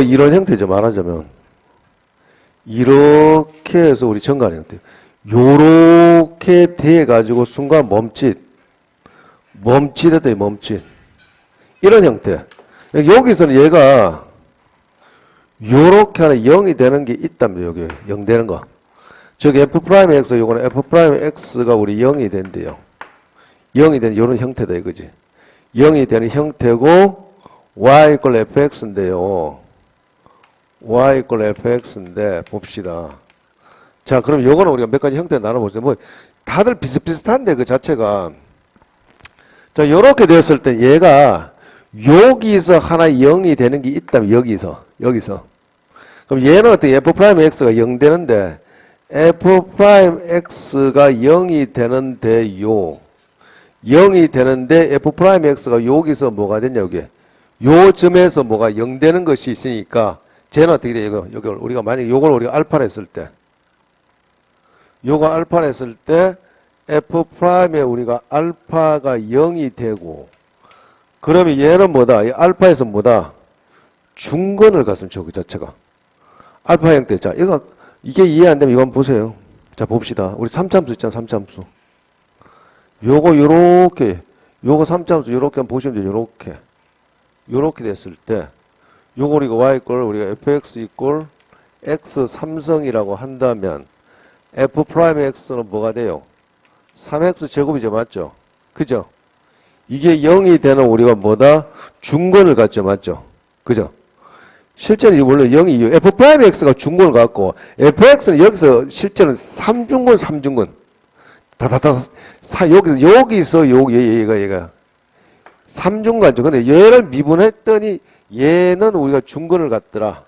S1: 이런 형태죠. 말하자면. 이렇게 해서 우리 정가는 형태. 요렇게 돼가지고 순간 멈칫했더니 멈칫. 이런 형태. 여기서는 얘가 요렇게 하나 0이 되는 게 있답니다. 여기 0 되는 거. 즉 f'x 요거는 f'x가 우리 0이 된대요. 0이 되는 요런 형태다 이거지. 0이 되는 형태고 y 이퀄 fx인데요. y 이퀄 fx인데 봅시다. 자, 그럼 요거는 우리가 몇 가지 형태 나눠보죠. 뭐 다들 비슷비슷한데 그 자체가. 자, 요렇게 되었을 때 얘가 여기서 하나 0이 되는 게 있다면 여기서. 그럼 얘는 어떻게 f'x가 0 되는데 f'x가 0이 되는데요. 0이 되는데 f'x가 여기서 뭐가 됐냐, 여기. 요 점에서 뭐가 0 되는 것이 있으니까 쟤는 어떻게 돼, 이거. 여기 우리가 만약에 요걸 우리가 알파를 했을 때. 요거 알파를 했을 때 f'에 우리가 알파가 0이 되고 그러면 얘는 뭐다? 이 알파에서 뭐다? 중건을 갔으면 저 그 자체가. 알파 형태. 자, 이게 이해 안 되면 이거 한번 보세요. 자, 봅시다. 우리 3참수 있잖아, 3참수. 요거 요렇게, 요거 3참수 요렇게 한번 보시면 돼요, 요렇게. 요렇게 됐을 때, 요거 우리가 y 이꼴, 우리가 fx 이꼴 x 3성이라고 한다면, f'x는 뭐가 돼요? 3x 제곱이죠, 맞죠? 그죠? 이게 0이 되는 우리가 뭐다? 중건을 갖죠, 맞죠? 그죠? 실제는 원래 0이 f'x가 중건을 갖고 fx는 여기서 실제는 3중건 여기서 얘가 3중간죠. 근데 얘를 미분했더니 얘는 우리가 중건을 갖더라.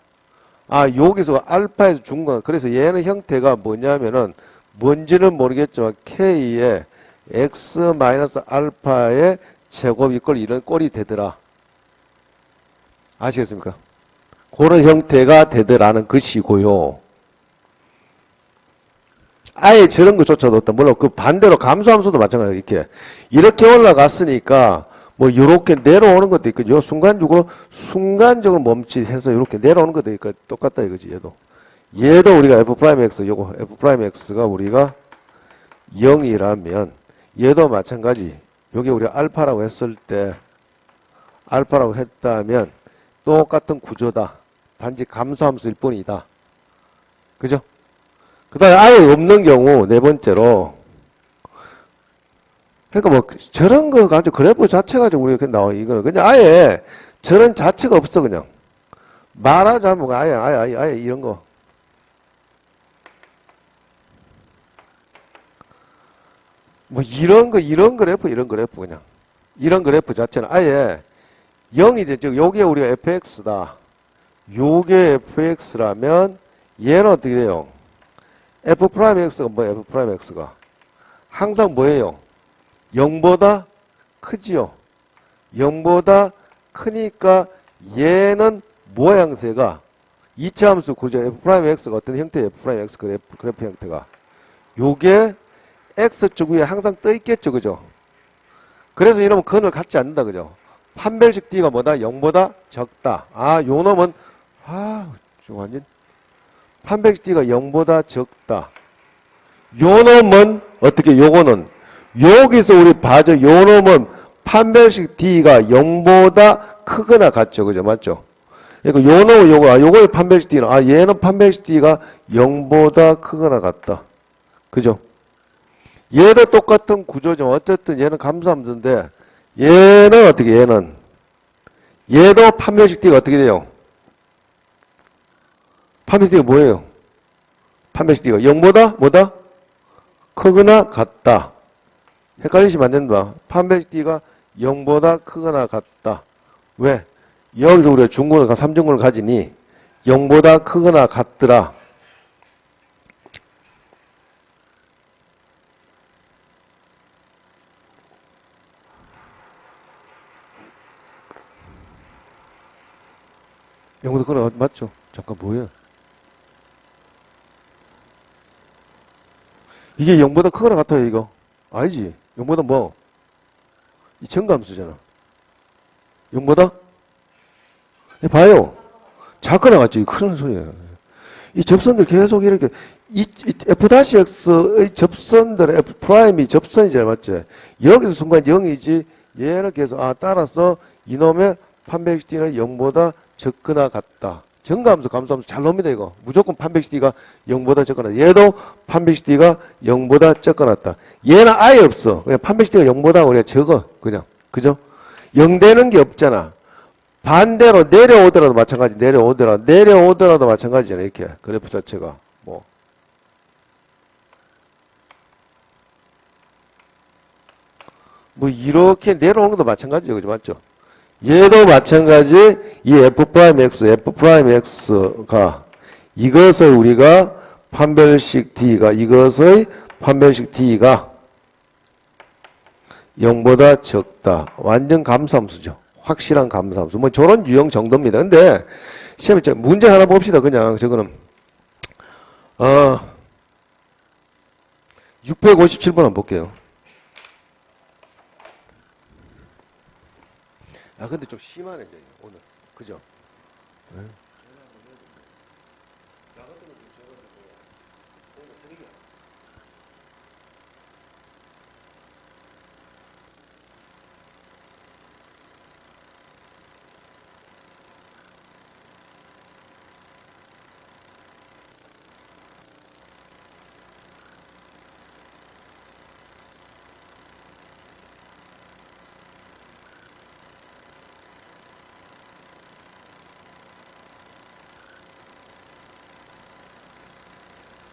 S1: 아, 여기서 알파에서 중건. 그래서 얘는 형태가 뭐냐면은 뭔지는 모르겠지만 k의 x-알파의 제곱 이꼴 이런 꼴이 되더라. 아시겠습니까? 그런 형태가 되더라는 것이고요. 아예 저런 것조차도 없다. 물론 그 반대로 감소함수도 마찬가지예요. 이렇게 올라갔으니까 뭐 이렇게 내려오는 것도 있고, 요 순간적으로 멈칫해서 이렇게 내려오는 것도 있고 똑같다 이거지. 얘도 우리가 f'x, 요거 f'x가 우리가 0이라면 얘도 마찬가지. 요게 우리가 알파라고 했을 때 알파라고 했다면 똑같은 구조다. 단지 감소함수일 뿐이다. 그죠? 그 다음에 아예 없는 경우, 네 번째로. 그러니까 뭐, 저런 거 가지고, 그래프 자체 가지고 우리가 이렇게 나와, 이거는. 그냥 아예, 저런 자체가 없어, 그냥. 말하자면, 아예, 이런 거. 뭐, 이런 그래프, 그냥. 이런 그래프 자체는 아예 0이 되죠. 요게 우리가 fx다. 요게 fx라면, 얘는 어떻게 돼요? f'x가 뭐예요? f'x가 항상 뭐예요? 0보다 크지요. 0보다 크니까 얘는 모양새가 이차함수 구조 f'x가 어떤 형태예요? f'x 그래프 형태가 요게 x축 위에 항상 떠 있겠죠, 그죠? 그래서 이놈은 근을 갖지 않는다, 그죠? 판별식 d가 뭐다? 0보다 적다. 아, 요 놈은 완전 판별식 d가 0보다 적다. 요 놈은 어떻게, 요거는 여기서 우리 봐죠. 요 놈은 판별식 d가 0보다 크거나 같죠, 그죠? 맞죠? 그러니까 요 놈은 요거의 판별식 d는 얘는 판별식 d가 0보다 크거나 같다. 그죠? 얘도 똑같은 구조죠. 어쨌든 얘는 감소함수인데 얘는 어떻게, 얘도 판별식 d가 어떻게 돼요? 판별식 d가 뭐예요? 판별식 d가 0보다 뭐다? 크거나 같다. 헷갈리시면 안 된다. 판별식 d가 0보다 크거나 같다. 왜? 여기서 우리가 중근을, 3중근을 가지니 0보다 크거나 같더라. 영보다 크거나 맞죠? 잠깐 뭐예요? 이게 0보다 크거나 같아요, 이거. 아니지. 0보다 뭐? 이 정감수잖아. 0보다? 봐요. 작거나 같지. 큰 소리예요. 이 접선들 계속 이렇게, F'X의 접선들, F'이 접선이잖아, 맞지? 여기서 순간 0이지, 얘는 계속, 따라서 이놈의 판별식 d는 0보다 적거나 같다. 정감수, 감소함수 잘 놉니다, 이거. 무조건 판별식 d가 0보다 적거나. 얘도 판별식 d가 0보다 적거나 같다. 얘는 아예 없어. 그냥 판별식 d가 0보다 우리가 적어. 그냥. 그죠? 0 되는 게 없잖아. 반대로 내려오더라도 마찬가지, 내려오더라도 마찬가지잖아요. 이렇게 그래프 자체가 뭐 이렇게 내려오는 것도 마찬가지죠. 그죠? 맞죠? 얘도 마찬가지. 이 F'X가 이것을 우리가 판별식 D가 이것의 판별식 D가 0보다 적다. 완전 감소함수죠. 확실한 감소함수. 뭐 저런 유형 정도입니다. 근데 시험에 문제 하나 봅시다. 그냥 저거는 657번 한번 볼게요. 아 근데 좀 심하네 이제 오늘. 그죠? 네.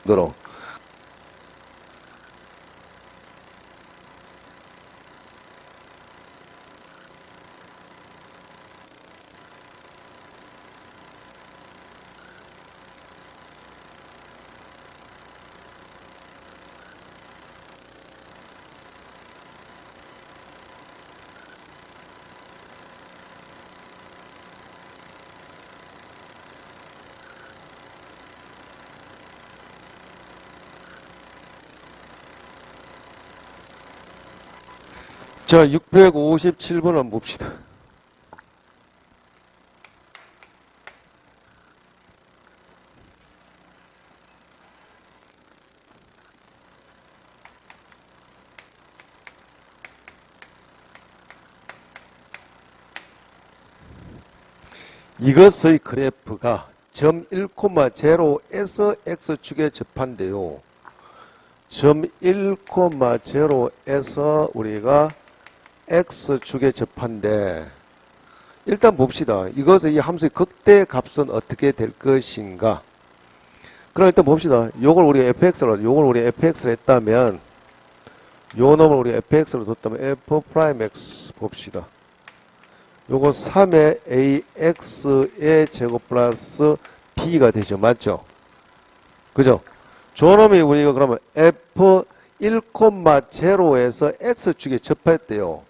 S1: 너로. 자, 657번 한번 봅시다. 이것의 그래프가 점 1,0에서 X축에 접한대요. 점 1,0에서 우리가 X축에 접한데 일단 봅시다. 이것의 이 함수의 극대 값은 어떻게 될 것인가. 그럼 일단 봅시다. 요걸 우리가 fx로 했다면 요 놈을 우리가 fx로 뒀다면 f'x 봅시다. 요거 3의 ax의 제곱 플러스 b가 되죠. 맞죠? 그죠? 저놈이 우리가 그러면 f1,0에서 x축에 접했대요.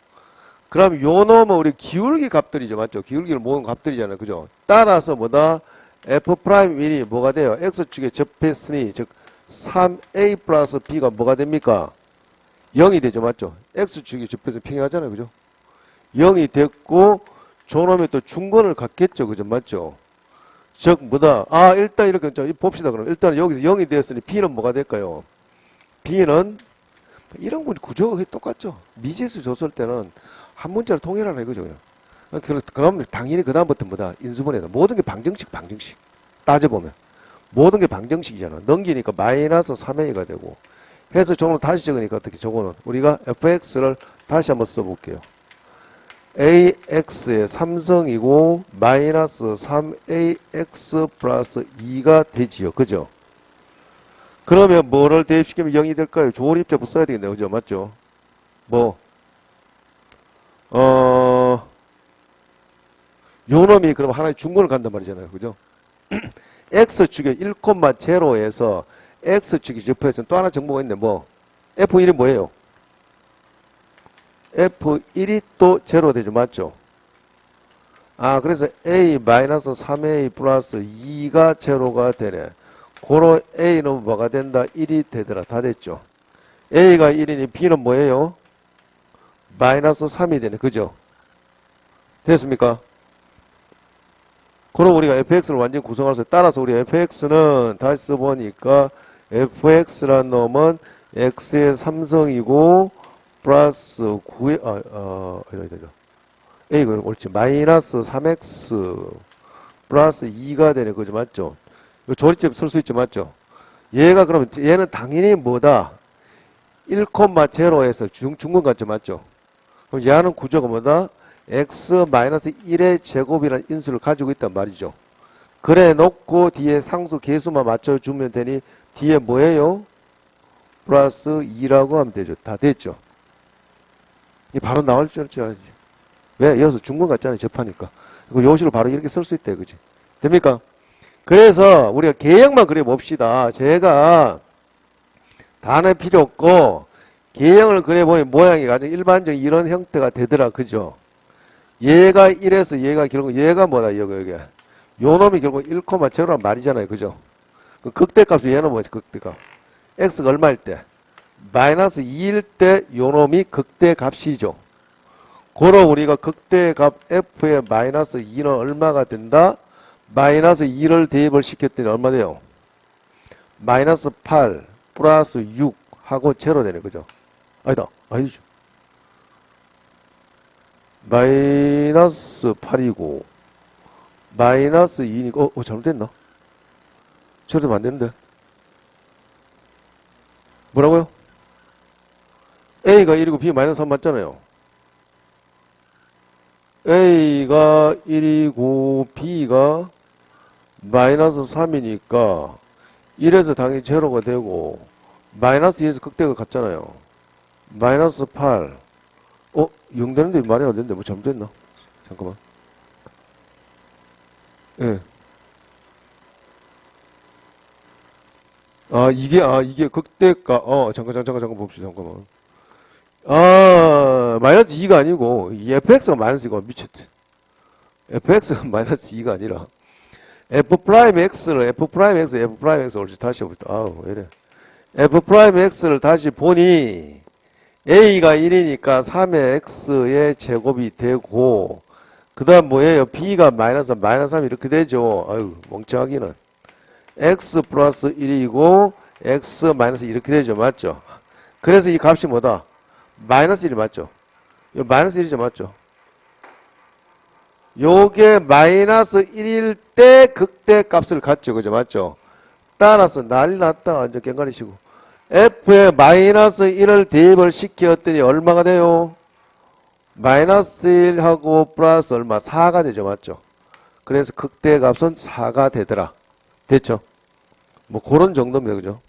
S1: 그럼 요 놈은 우리 기울기 값들이죠. 맞죠? 기울기를 모은 값들이잖아요. 그죠? 따라서 뭐다? F'1이 뭐가 돼요? X축에 접했으니, 즉, 3A 플러스 B가 뭐가 됩니까? 0이 되죠. 맞죠? X축에 접해서 평행하잖아요. 그죠? 0이 됐고, 저놈이 또 중건을 갖겠죠. 그죠? 맞죠? 즉, 뭐다? 아, 일단 이렇게, 봅시다. 그럼 일단 여기서 0이 되었으니 B는 뭐가 될까요? B는, 이런 구조가 똑같죠? 미지수 줬을 때는 한 문자로 통일하라 이거죠. 그럼 당연히 그다음부터 뭐다? 인수분해다. 모든 게 방정식. 따져보면. 모든 게 방정식이잖아. 넘기니까 마이너스 3a가 되고. 해서 저거는 다시 적으니까 어떻게 저거는 우리가 fx를 다시 한번 써볼게요. ax의 삼성이고 마이너스 3ax 플러스 2가 되지요. 그죠? 그러면 뭐를 대입시키면 0이 될까요? 조립제법 써야 되겠네요. 그죠? 맞죠? 요 놈이 그럼 하나의 중근을 간단 말이잖아요. 그죠? X축에 1,0에서 X축이 접해서 또 하나 정보가 있네. F1이 뭐예요? F1이 또 제로 되죠. 맞죠? 아, 그래서 A-3A 플러스 2가 제로가 되네. 고로 A는 뭐가 된다? 1이 되더라. 다 됐죠? A가 1이니 B는 뭐예요? 마이너스 3이 되네. 그죠? 됐습니까? 그럼 우리가 fx를 완전히 구성할 수 따라서 우리 fx는 다시 써보니까 fx란 놈은 x의 삼성이고 플러스 9의 a 그 옳지 마이너스 3x 플러스 2가 되네. 그죠? 맞죠? 조립제 쓸 수 있죠. 맞죠? 얘가 그러면 얘는 당연히 뭐다? 1,0에서 중근 같죠. 맞죠? 그럼 얘는 구조가 뭐다? x-1의 제곱이라는 인수를 가지고 있단 말이죠. 그래 놓고 뒤에 상수 계수만 맞춰주면 되니 뒤에 뭐예요? 플러스 2라고 하면 되죠. 다 됐죠. 이 바로 나올 줄 알지. 왜? 여기서 중건 같잖아요. 접하니까. 그 요식을 바로 이렇게 쓸 수 있대. 그지? 됩니까? 그래서 우리가 개형만 그려봅시다. 제가 단어 필요 없고 개형을 그려보니 모양이 가장 일반적인 이런 형태가 되더라. 그죠? 얘가 1에서 얘가 결국 얘가 뭐라 여기 요 놈이 결국 1,0란 말이잖아요. 그죠? 그 극대값이 얘는 뭐지? 극대값. x가 얼마일 때? 마이너스 2일 때 요 놈이 극대값이죠. 고로 우리가 극대값 f의 마이너스 2는 얼마가 된다? 마이너스 2를 대입을 시켰더니 얼마 돼요? 마이너스 8 플러스 6 하고 제로 되네. 그죠? 아니다. 아니죠. 마이너스 8이고 마이너스 2니까 잘못됐나? 저래도 되면 안 되는데. 뭐라고요? A가 1이고 B 마이너스 3 맞잖아요. A가 1이고 B가 마이너스 3이니까 1에서 당연히 제로가 되고 마이너스 2에서 극대가 같잖아요. 마이너스 8 0 되는데 말이 안 되는데 뭐 잘못됐나? 잠깐만. 예. 이게 극대가 잠깐 봅시다. 잠깐만. 마이너스 2가 아니고 fx가 마이너스 2가 미쳤지. fx가 마이너스 2가 아니라 f'x를 옳지 다시 해봅시다. 왜 이래. f'x를 다시 보니 a가 1이니까 3의 x의 제곱이 되고 그 다음 뭐예요? b가 마이너스 3 이렇게 되죠. 아유 멍청하기는. x 플러스 1이고 x 마이너스 이렇게 되죠. 맞죠? 그래서 이 값이 뭐다? 마이너스 1이 맞죠? 요 마이너스 1이죠. 맞죠? 요게 마이너스 1일 때 극대 값을 갖죠. 그죠? 맞죠? 따라서 난리 났다. 완전 깽가리시고. f에 마이너스 1을 대입을 시켰더니 얼마가 돼요? 마이너스 1하고 플러스 얼마? 4가 되죠. 맞죠? 그래서 극대 값은 4가 되더라. 됐죠? 뭐 그런 정도입니다. 그죠?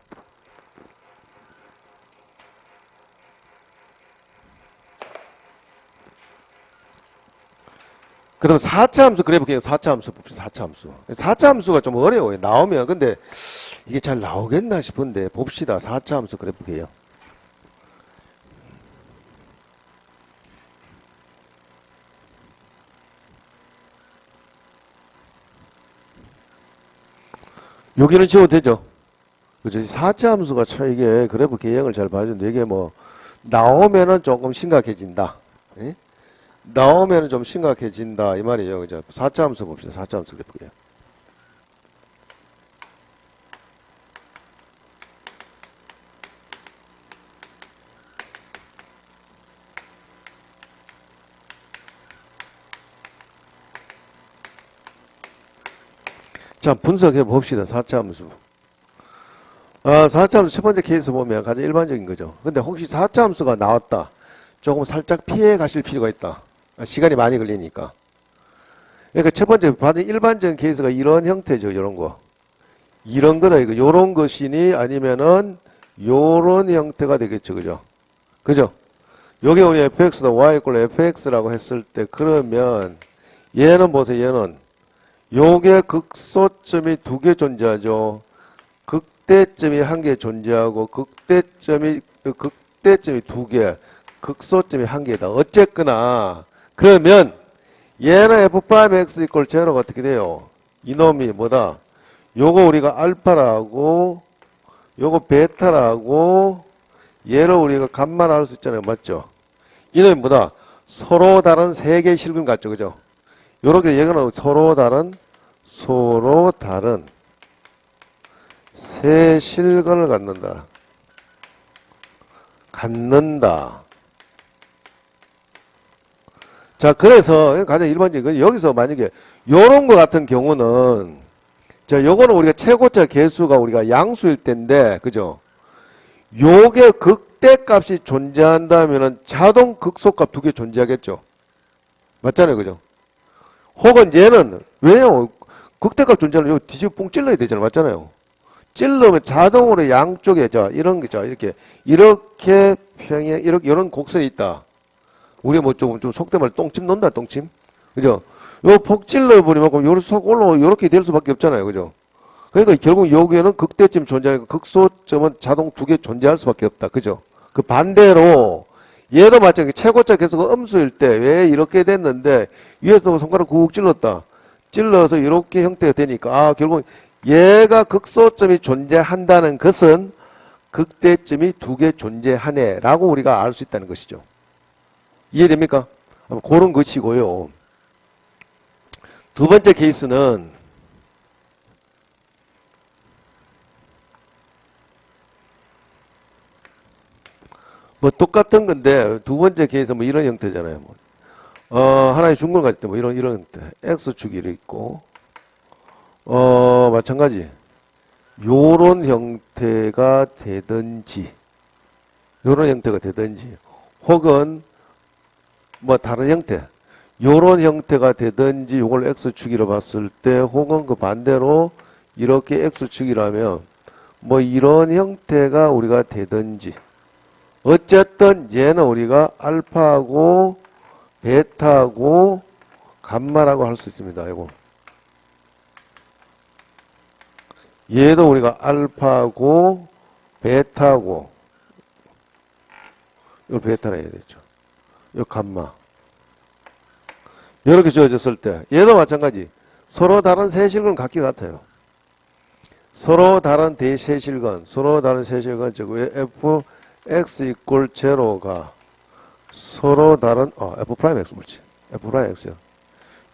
S1: 그다음 4차 함수 그래볼게요. 4차 함수 봅시다. 4차 함수. 4차 함수가 좀 어려워요. 나오면. 근데 이게 잘 나오겠나 싶은데 봅시다. 4차 함수 그래볼게요. 여기는 지워도 되죠? 그죠? 4차 함수가 참 이게 그래프 개형을 잘 봐주는데 이게 뭐 나오면은 조금 심각해진다. 예? 나오면은 좀 심각해진다 이 말이에요. 그죠? 4차 함수 봅시다. 4차 함수 그래프게요. 자, 분석해 봅시다. 4차 함수. 4차 함수 첫 번째 케이스 보면 가장 일반적인 거죠. 근데 혹시 4차 함수가 나왔다. 조금 살짝 피해 가실 필요가 있다. 시간이 많이 걸리니까. 그러니까 첫 번째 가장 일반적인 케이스가 이런 형태죠. 이런 거. 이런 거다. 이거 요런 것이니 아니면은 요런 형태가 되겠죠. 그죠? 그죠? 요게 우리 fx다 y = fx라고 했을 때 그러면 얘는 보세요. 얘는 요게 극소점이 2개 존재하죠. 극대점이 1개 존재하고 극대점이 2개, 극소점이 1개다. 어쨌거나 그러면 얘는 f'(x) = 제로가 어떻게 돼요? 이놈이 뭐다? 요거 우리가 알파라고 요거 베타라고 얘를 우리가 값만 알 수 있잖아요. 맞죠? 이놈이 뭐다? 서로 다른 3개의 실근 같죠. 그죠? 요렇게 얘기는 서로 다른 세 실근을 갖는다. 자, 그래서 가장 일반적인 여기서 만약에 요런 거 같은 경우는 자, 요거는 우리가 최고차 개수가 우리가 양수일 때인데 그죠? 요게 극대값이 존재한다면은 자동 극소값 2개 존재하겠죠. 맞잖아요. 그죠? 혹은 얘는, 왜냐면, 극대값 존재는 요 뒤집어 뽕 찔러야 되잖아요. 맞잖아요. 찔러면 자동으로 양쪽에, 이런 게, 이렇게 평행, 이런 곡선이 있다. 우리 뭐 좀 속된 말 똥침 논다, 똥침. 그죠? 요 폭 찔러버리면, 요렇게 속 올라오고, 요렇게 될 수밖에 없잖아요. 그죠? 그러니까 결국 여기에는 극대점 존재하니까 극소점은 자동 두 개 존재할 수밖에 없다. 그죠? 그 반대로, 얘도 마찬가지. 최고차 계속 음수일 때, 왜 이렇게 됐는데, 위에서 손가락 꾹 찔렀다. 찔러서 이렇게 형태가 되니까, 결국 얘가 극소점이 존재한다는 것은 극대점이 두 개 존재하네 라고 우리가 알 수 있다는 것이죠. 이해됩니까? 그런 것이고요. 두 번째 케이스는 뭐 똑같은 건데 두 번째 케이스 뭐 이런 형태잖아요. 하나의 중걸 가질 때 뭐 이런 형태. X축이 이렇게 있고 마찬가지. 요런 형태가 되든지, 혹은, 뭐, 다른 형태. 요런 형태가 되든지, 요걸 X축이라 봤을 때, 혹은 그 반대로, 이렇게 X축이라면, 뭐, 이런 형태가 우리가 되든지. 어쨌든, 얘는 우리가 알파하고, 베타하고, 감마라고 할 수 있습니다. 이거. 얘도 우리가 알파고 베타고 이걸 베타라 해야 되죠. 이 감마 이렇게 지어졌을 때 얘도 마찬가지. 서로 다른 세실근 같기 같아요. 서로 다른 세실근 즉 fx 이꼴 제로가 서로 다른 f 프라임 x 물지 f 프라임 x요.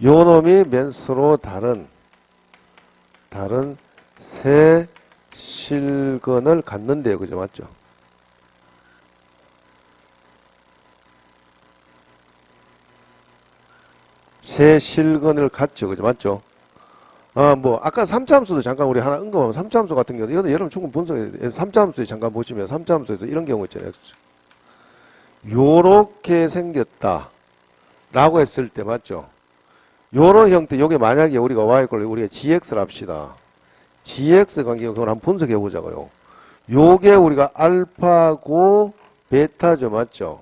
S1: 요 놈이 맨 서로 다른 세 실근을 갖는데요. 그죠? 맞죠? 세 실근을 갖죠. 그죠? 맞죠? 뭐, 아까 3차함수도 잠깐 우리 하나 언급하면 3차함수 같은 경우도, 이거는 여러분 충분히 분석해야 돼요. 3차함수에 잠깐 보시면 3차함수에서 이런 경우 있잖아요. 요렇게 생겼다. 라고 했을 때, 맞죠? 요런 형태, 요게 만약에 우리가 y걸 우리가 gx를 합시다. gx 관계가 그걸 한번 분석해 보자고요. 요게 우리가 알파고 베타죠. 맞죠?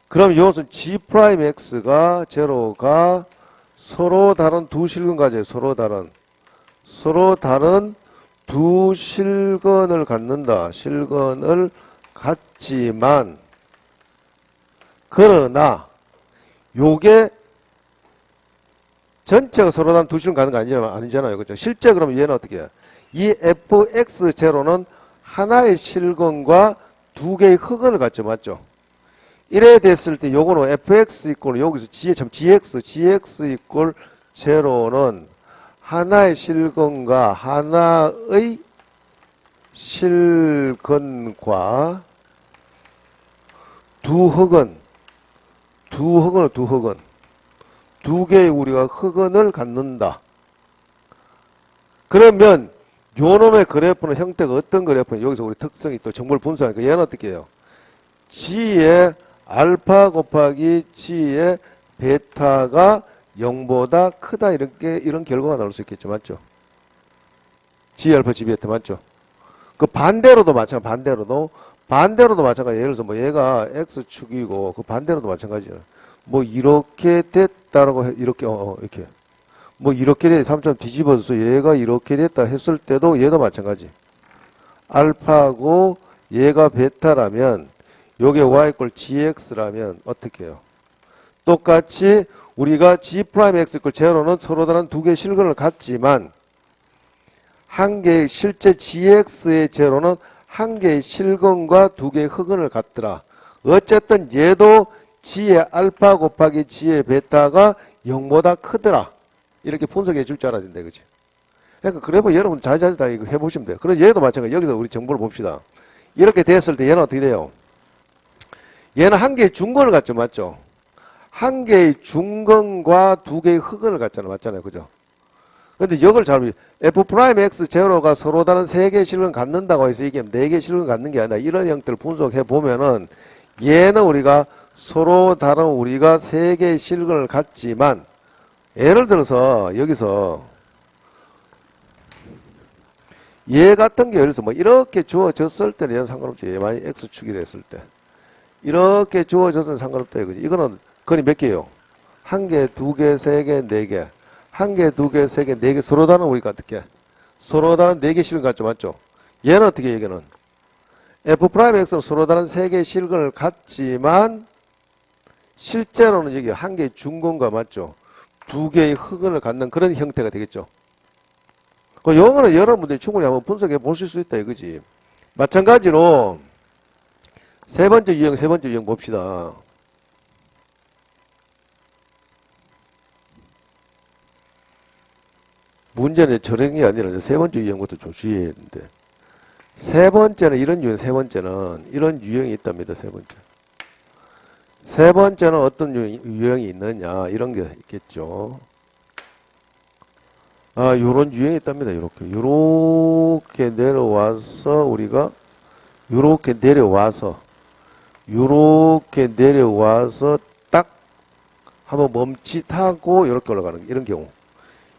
S1: 그럼 이것은 g'x가 제로가 서로 다른 두 실근 가져요. 서로 다른 두 실근을 갖는다. 실근을 갖지만 그러나 요게 전체가 서로 다른 두 실근 가는 거 아니잖아요. 그죠? 실제 그러면 얘는 어떻게 해요? 이 fx0는 하나의 실근과 두 개의 흑은을 갖죠. 맞죠? 이래 됐을 때 요거는 fx 이꼴 여기서 gx 이꼴 제로는 하나의 실근과 하나의 실근과 두 개의 우리가 흑은을 갖는다. 그러면 요놈의 그래프는 형태가 어떤 그래프는 여기서 우리 특성이 또 정보를 분석하니까 얘는 어떻게 해요? G의 알파 곱하기 G의 베타가 0보다 크다 이런 결과가 나올 수 있겠죠. 맞죠? G 알파 G 베타 맞죠? 그 반대로도 마찬가지. 예를 들어서 뭐 얘가 X축이고 그 반대로도 마찬가지예요. 뭐 이렇게 됐다라고 이렇게 뭐 이렇게 돼 3점 뒤집어서 얘가 이렇게 됐다 했을 때도 얘도 마찬가지. 알파고 얘가 베타라면 요게 y 꼴 gx라면 어떻게 해요? 똑같이 우리가 g 프라임 x 꼴 제로는 서로 다른 두 개의 실근을 갖지만 한 개의 실제 gx의 제로는 한 개의 실근과 두 개의 흑은을 갖더라. 어쨌든 얘도 g의 알파 곱하기 g의 베타가 0보다 크더라. 이렇게 분석해 줄 줄 알아야 된다. 그치? 그러니까 그래서 여러분 자주 다 이거 해보시면 돼요. 그래서 얘도 마찬가지. 여기서 우리 정보를 봅시다. 이렇게 됐을 때 얘는 어떻게 돼요? 얘는 한 개의 중근을 갖죠. 맞죠? 한 개의 중근과 두 개의 흑은을 갖잖아요. 맞잖아요. 그죠? 근데 이걸 잘, f 프라임 x 제로가 서로 다른 세 개의 실근을 갖는다고 해서 이게 네 개의 실근을 갖는 게 아니라 이런 형태를 분석해 보면은 얘는 우리가 서로 다른 우리가 세 개의 실근을 갖지만 예를 들어서 여기서 얘 같은 게 예를 들어서 뭐 이렇게 주어졌을 때는 얘는 상관없지. 얘 만약 x축이 됐을 때 이렇게 주어졌으면 상관없다 이거지. 이거는 건이 몇 개예요? 한 개, 두 개, 세 개, 네 개. 한 개, 두 개, 세 개, 네 개. 서로 다른 우리가 어떻게? 서로 다른 네 개 실근 갖죠, 맞죠? 얘는 어떻게 얘기는? f'x는 서로 다른 세 개의 실근을 갖지만 실제로는 여기 한 개의 중근과 맞죠? 두 개의 흑은을 갖는 그런 형태가 되겠죠. 그 영어는 여러분들이 충분히 한번 분석해 보실 수 있다 이거지. 마찬가지로 세 번째 유형 봅시다. 문제는 저런 게 아니라 세 번째 유형부터 좀 주의해야 되는데 세 번째는 이런 유형이 있답니다. 세 번째는 어떤 유형이 있느냐 이런 게 있겠죠. 요런 유형이 있답니다. 요렇게 내려와서 우리가 요렇게 내려와서 딱 한번 멈칫하고 이렇게 올라가는 이런 경우.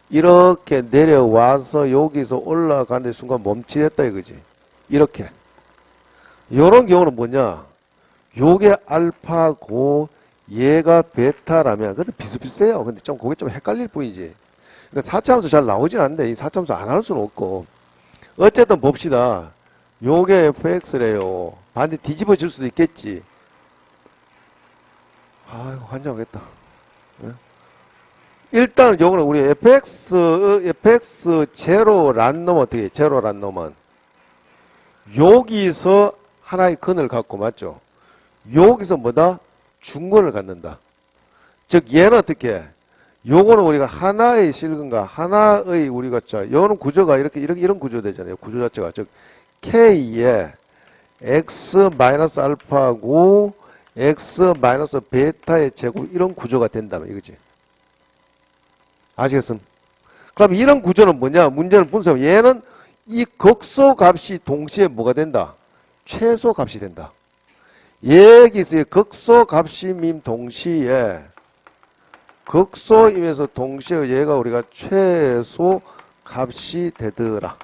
S1: 이렇게 내려와서 여기서 올라가는 순간 멈칫했다 이거지. 이렇게. 요런 경우는 뭐냐? 요게 알파고 얘가 베타라면 근데 비슷비슷해요. 근데 좀 그게 좀 헷갈릴 뿐이지. 그러니까 4차함수 잘 나오진 않는데 이 4차함수 안 할 수는 없고 어쨌든 봅시다. 요게 fx래요. 반대 뒤집어질 수도 있겠지. 아이고 환장하겠다. 일단 요거는 우리 fx 제로란 놈은 어떻게 해? 제로란 놈은 여기서 하나의 근을 갖고 맞죠? 여기서 뭐다? 중근을 갖는다. 즉 얘는 어떻게 해? 요거는 우리가 하나의 실근과 하나의 우리가 요는 구조가 이런 구조 되잖아요. 구조 자체가 즉 k의 x-알파고 x-베타의 제곱 이런 구조가 된다면 이거지. 아시겠음? 그럼 이런 구조는 뭐냐? 문제는 분석하면 얘는 이 극소 값이 동시에 뭐가 된다? 최소 값이 된다. 여기서 극소 값임임 동시에 극소임에서 동시에 얘가 우리가 최소 값이 되더라.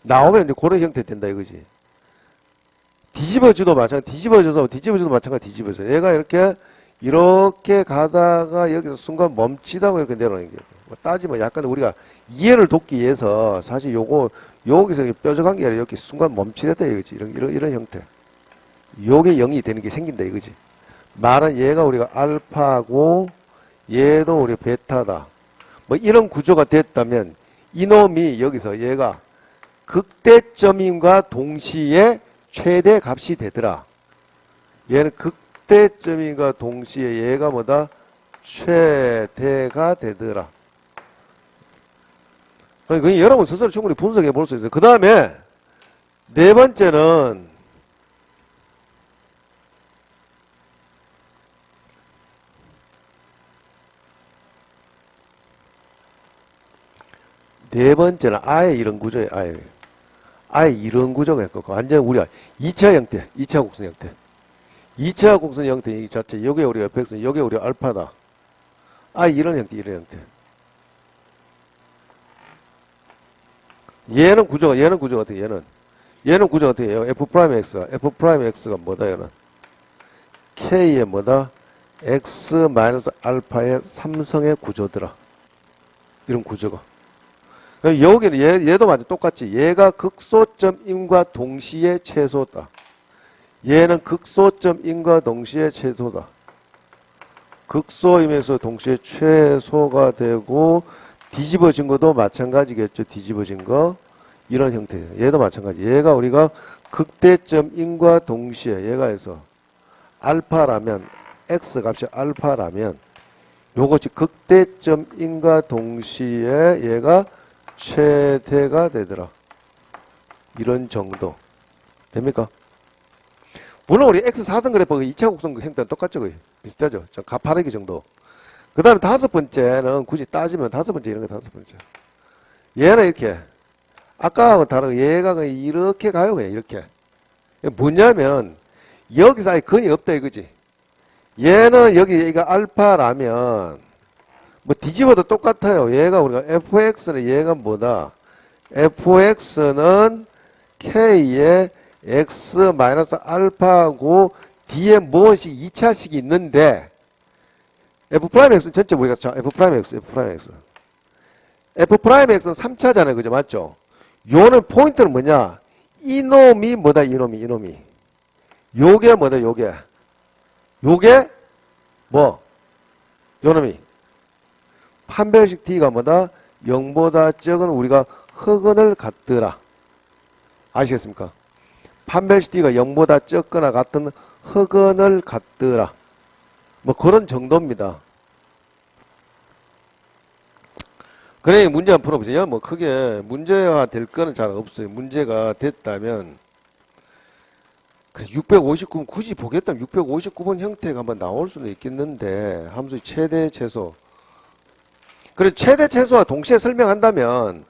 S1: 나오면 이제 그런 형태 된다 이거지. 뒤집어져도 마찬가지. 얘가 이렇게 가다가 여기서 순간 멈칫하고 이렇게 내려오는 게 뭐 따지면 약간 우리가 이해를 돕기 위해서 사실 여기서 뾰족한 게 아니라 이렇게 순간 멈칫했다 이거지. 이런 형태. 요게 0이 되는 게 생긴다 이거지. 말은 얘가 우리가 알파고 얘도 우리 베타다. 뭐 이런 구조가 됐다면 이놈이 여기서 얘가 극대점임과 동시에 최대 값이 되더라. 얘는 극대점임과 동시에 얘가 뭐다? 최대가 되더라. 그러니까 여러분 스스로 충분히 분석해 볼 수 있어요. 그 다음에 네 번째는 아예 이런 구조예요. 아예 이런 구조가 있고 완전 우리가 2차 형태, 2차 곡선 형태. 2차 곡선 형태 이 자체, 요게 우리가 fx는 요게 우리가 알파다. 아예 이런 형태. 얘는 구조가 어떻게 얘는 구조가 어떻게 해요? f'x가 뭐다 얘는? k의 뭐다? x-알파의 삼성의 구조더라. 이런 구조가. 여기는 얘도 완전 똑같지. 얘가 극소점임과 동시에 최소다. 얘는 극소점임과 동시에 최소다. 극소임에서 동시에 최소가 되고 뒤집어진 것도 마찬가지겠죠. 뒤집어진 거. 이런 형태예요. 얘도 마찬가지. 얘가 우리가 극대점임과 동시에 얘가 해서 알파라면 x 값이 알파라면 요것이 극대점임과 동시에 얘가 최대가 되더라. 이런 정도. 됩니까? 물론 우리 X4선 그래프가 2차 곡선 형태는 똑같죠. 거의. 비슷하죠. 가파르기 정도. 그 다음에 다섯 번째는 굳이 따지면 다섯 번째 이런 거 다섯 번째. 얘는 이렇게. 아까하고 다르게 얘가 이렇게 가요. 그냥 이렇게. 뭐냐면 여기서 아예 근이 없다 이거지. 얘는 여기 이거 알파라면 뭐 뒤집어도 똑같아요. 얘가 우리가 fx는 얘가 뭐다? fx는 k의 x 마이너스 알파고 뒤에 무엇이 2차식이 있는데 f'x는 전체 우리가 f'x f'x는 3차잖아요. 그죠? 맞죠? 요는 포인트는 뭐냐? 이놈이 뭐다? 이놈이 요게 뭐다? 요게 뭐? 요놈이 판별식 d가 뭐다? 0보다 적은 우리가 흑은을 갖더라. 아시겠습니까? 판별식 d가 0보다 적거나 같은 흑은을 갖더라. 뭐 그런 정도입니다. 그래 문제 한번 풀어보세요. 뭐 크게 문제화 될 거는 잘 없어요. 문제가 됐다면 659번 굳이 보겠다면 659번 형태가 한번 나올 수는 있겠는데 함수의 최대 최소. 그래서 최대 최소와 동시에 설명한다면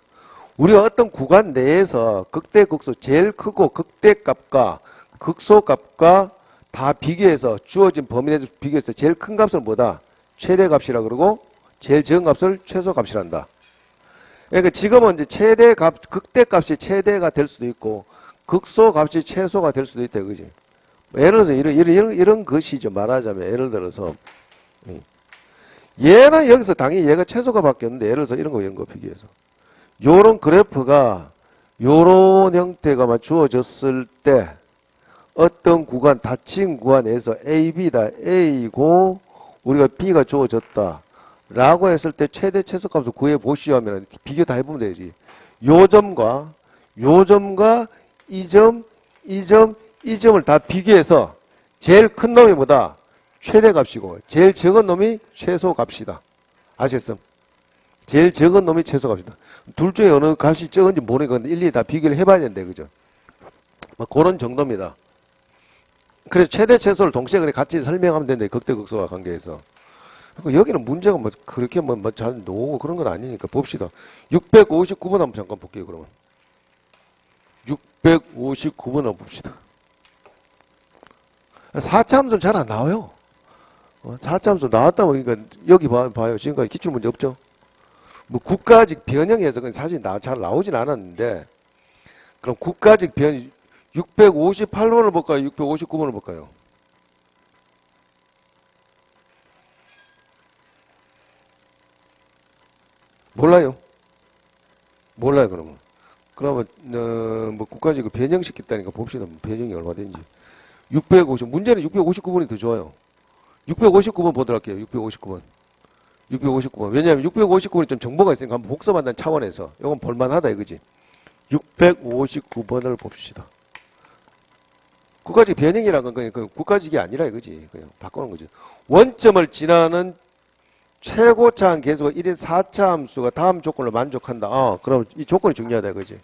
S1: 우리가 어떤 구간 내에서 극대 극소 제일 크고 극대값과 극소값과 다 비교해서 주어진 범위 내에서 비교해서 제일 큰 값을 뭐다? 최대값이라 그러고 제일 적은 값을 최소값이란다. 그러니까 지금은 이제 최대값, 극대값이 최대가 될 수도 있고 극소값이 최소가 될 수도 있다 그지? 예를 들어서 이런 것이죠. 말하자면 예를 들어서 얘는 여기서 당연히 얘가 최소가 바뀌었는데 예를 들어서 이런 거 비교해서 요런 그래프가 요런 형태가 주어졌을 때 어떤 구간 닫힌 구간에서 A, B다. A고 우리가 B가 주어졌다. 라고 했을 때 최대 최소값을 구해 보시오 하면 비교 다 해보면 되지. 요 점과 이 점을 다 비교해서 제일 큰 놈이 뭐다? 최대값이고 제일 적은 놈이 최소값이다. 아시겠음? 제일 적은 놈이 최소값이다. 둘 중에 어느 값이 적은지 모르니까 일일이 다 비교를 해봐야 된대. 그죠? 뭐 그런 정도입니다. 그래서 최대 최소를 동시에 그래 같이 설명하면 된대. 극대 극소와 관계에서. 여기는 문제가 뭐 그렇게 뭐 잘 나오고 그런 건 아니니까 봅시다. 659번 한번 잠깐 볼게요. 그러면 659번 한번 봅시다. 4차 함수는 잘 안 나와요. 4차 함수 나왔다 보니까 여기 봐요. 지금까지 기출문제 없죠. 뭐 국가직 변형에서 사실 잘 나오진 않았는데 그럼 국가직 변형 658번을 볼까요? 659번을 볼까요? 몰라요 그러면. 그러면 뭐 국가직을 변형시켰다니까 봅시다. 변형이 얼마 되는지. 650 문제는 659번이 더 좋아요. 659번 보도록 할게요. 659번. 왜냐하면 659번이 좀 정보가 있으니까 한번 복습한다는 차원에서 이건 볼만하다 이거지. 659번을 봅시다. 국가직 변형이라는 건 그냥 국가직이 아니라 이거지. 그냥 바꾸는 거지. 원점을 지나는 최고차항 계수가 1인 4차 함수가 다음 조건을 만족한다. 그럼 이 조건이 중요하다 이거지.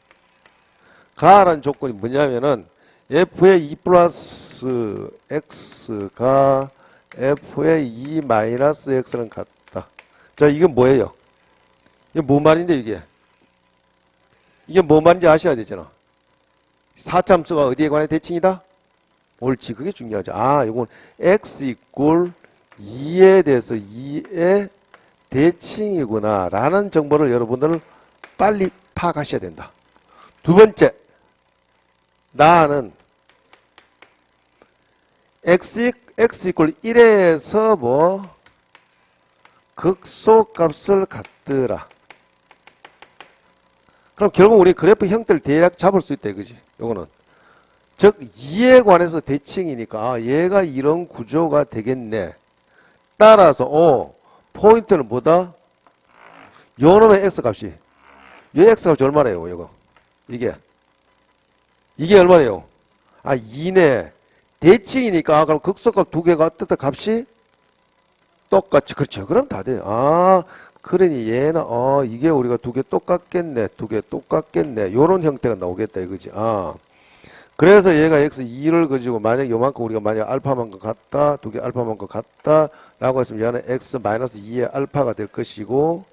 S1: 가라는 조건이 뭐냐면은 f의 2 플러스 x가 f의 2 마이너스 x랑 같다. 자, 이건 뭐예요? 이게 뭔 말인데 이게 뭔 말인지 아셔야 되잖아. 4차 함수가 어디에 관한 대칭이다? 옳지. 그게 중요하죠. 이건 x 이꼴 2에 대해서 2의 대칭이구나 라는 정보를 여러분들은 빨리 파악하셔야 된다. 두 번째, 나는 x 이꼴 1에서 뭐 극소값을 갖더라. 그럼 결국 우리 그래프 형태를 대략 잡을 수 있다 이거지. 요거는 즉 2에 관해서 대칭이니까 얘가 이런 구조가 되겠네. 따라서 포인트는 뭐다? 요놈의 x값이 요 x값이 얼마래요? 요거 이게 얼마래요? 2네. 대칭이니까 그럼 극소값 두 개가 어떻다 값이 똑같이. 그렇죠. 그럼 다 돼요. 그러니 얘는 이게 우리가 두 개 똑같겠네. 요런 형태가 나오겠다 이거지. 그래서 얘가 x2를 가지고 만약 요만큼 우리가 만약 알파만큼 같다. 두 개 알파만큼 같다. 라고 했으면 얘는 x 마이너스 2의 알파가 될 것이고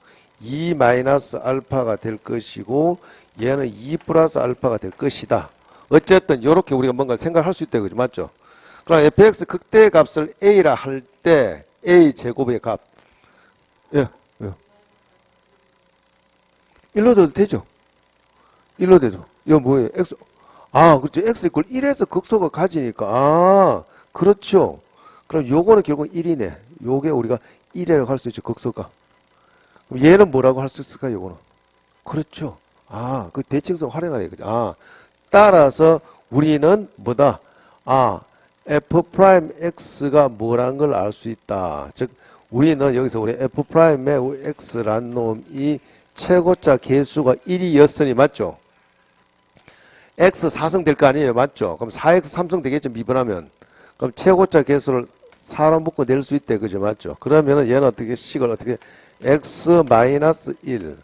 S1: 2 마이너스 알파가 될 것이고 얘는 2 플러스 알파가 될 것이다. 어쨌든 요렇게 우리가 뭔가 생각할 수 있다 이거지. 맞죠? 그럼 fx 극대값을 a라 할 때 a 제곱의 값. 예, 예. 1로 돼도 되죠. 1로 돼도. 이거 뭐예요? x. 아, 그렇죠. x 이퀄 1에서 극소가 가지니까. 아, 그렇죠. 그럼 요거는 결국 1이네. 요게 우리가 1이라고 할 수 있죠. 극소가. 그럼 얘는 뭐라고 할 수 있을까? 요거는. 그렇죠. 아, 그 대칭성 활용하네. 그죠? 아, 따라서 우리는 뭐다? 아, f'x가 뭐란 걸 알 수 있다. 즉, 우리는 여기서 우리 f'의 x란 놈이 최고차 개수가 1이었으니 맞죠? x 4성 될 거 아니에요? 맞죠? 그럼 4x 3성 되겠죠? 미분하면. 그럼 최고차 개수를 4로 묶어 낼 수 있대. 그죠? 맞죠? 그러면은 얘는 어떻게 식을 어떻게 x-1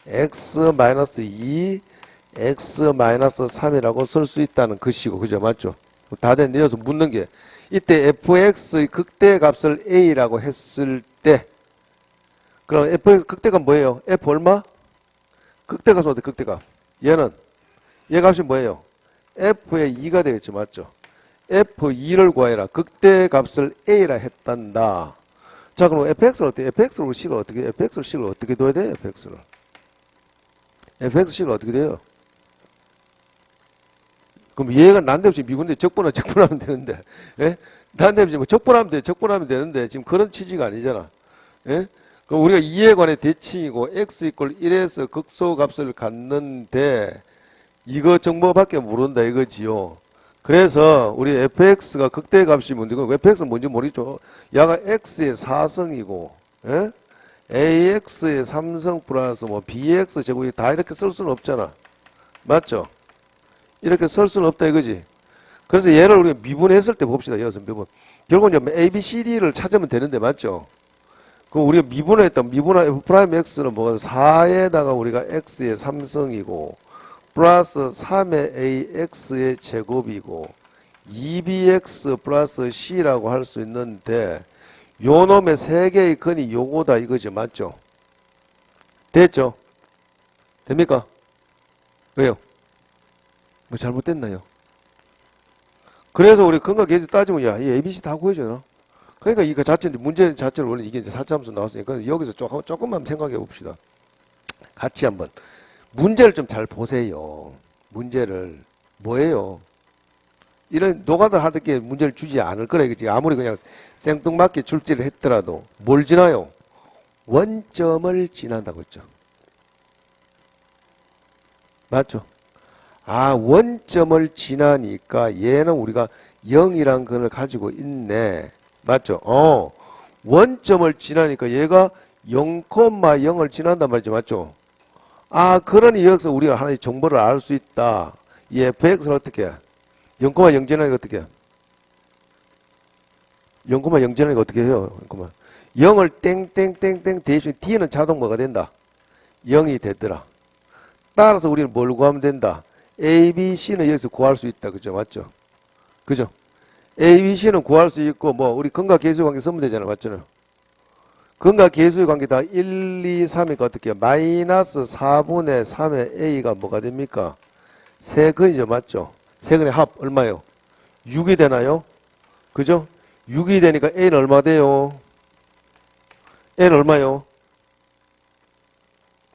S1: x-2 x-3이라고 쓸 수 있다는 것이고, 그죠? 맞죠? 다 됐네. 여기서 묻는 게, 이때 fx의 극대값을 a라고 했을 때, 그럼 fx 극대값 뭐예요? f 얼마? 극대값은 어때? 극대값. 얘는, 얘 값이 뭐예요? f의 2가 되겠죠. 맞죠? f2를 구해라. 극대값을 a라 했단다. 자, 그럼 fx를 어떻게, fx를 식을 어떻게, fx를 식을 어떻게 둬야 돼요? fx 식을 어떻게 돼요? 그럼 얘가 난데없이 미분인데 적분하면 되는데, 예? 난데없이 뭐 적분하면 되는데, 지금 그런 취지가 아니잖아. 예? 그럼 우리가 2에 관해 대칭이고, x 이퀄 1에서 극소값을 갖는데, 이거 정보밖에 모른다 이거지요. 그래서 우리 fx가 극대값이 뭔지, fx는 뭔지 모르겠죠. 야가 x의 4성이고, 예? ax의 3성 플러스 뭐 bx 제곱이 다 이렇게 쓸 수는 없잖아. 맞죠? 이렇게 쓸 수는 없다 이거지. 그래서 얘를 우리가 미분했을 때 봅시다. 여기서 미분. 결국은 이제 a, b, c, d를 찾으면 되는데 맞죠? 그럼 우리가 미분했던 미분한 f'x는 뭐가 4에다가 우리가 x의 3성이고 플러스 3의 ax의 제곱이고 2bx 플러스 c라고 할 수 있는데 요 놈의 세 개의 근이 요거다 이거죠. 맞죠? 됐죠? 됩니까? 왜요? 뭐 잘못됐나요? 그래서 우리 근각계수 따지면 야, 이 ABC 다 구해줘요. 그러니까 이거 자체는 문제 자체를 원래 이게 이제 4참수 나왔으니까 여기서 조금만 생각해 봅시다. 같이 한번 문제를 좀 잘 보세요. 문제를 뭐예요? 이런 노가다 하듯게 문제를 주지 않을 거라 이거지. 아무리 그냥 생뚱맞게 출제를 했더라도 뭘 지나요? 원점을 지난다고 했죠. 맞죠? 아, 원점을 지나니까 얘는 우리가 0이란 근을 가지고 있네. 맞죠? 원점을 지나니까 얘가 0,0을 지난단 말이죠. 맞죠? 아, 그러니 여기서 우리가 하나의 정보를 알 수 있다. 이 fx는 어떻게 해? 0,0 지나니까 어떻게 해? 0,0 지나니까 어떻게 해요? 0을 땡땡땡땡 대신 d는 자동 뭐가 된다? 0이 되더라. 따라서 우리는 뭘 구하면 된다? A, B, C는 여기서 구할 수 있다. 그죠? 맞죠? 그죠? A, B, C는 구할 수 있고, 뭐, 우리 근각계수의 관계 쓰면 되잖아. 맞잖아요. 근각계수의 관계 다 1, 2, 3이니까 어떻게 해요? 마이너스 4분의 3의 A가 뭐가 됩니까? 세근이죠. 맞죠? 세근의 합 얼마요? 6이 되나요? 그죠? 6이 되니까 A는 얼마 돼요? A는 얼마요?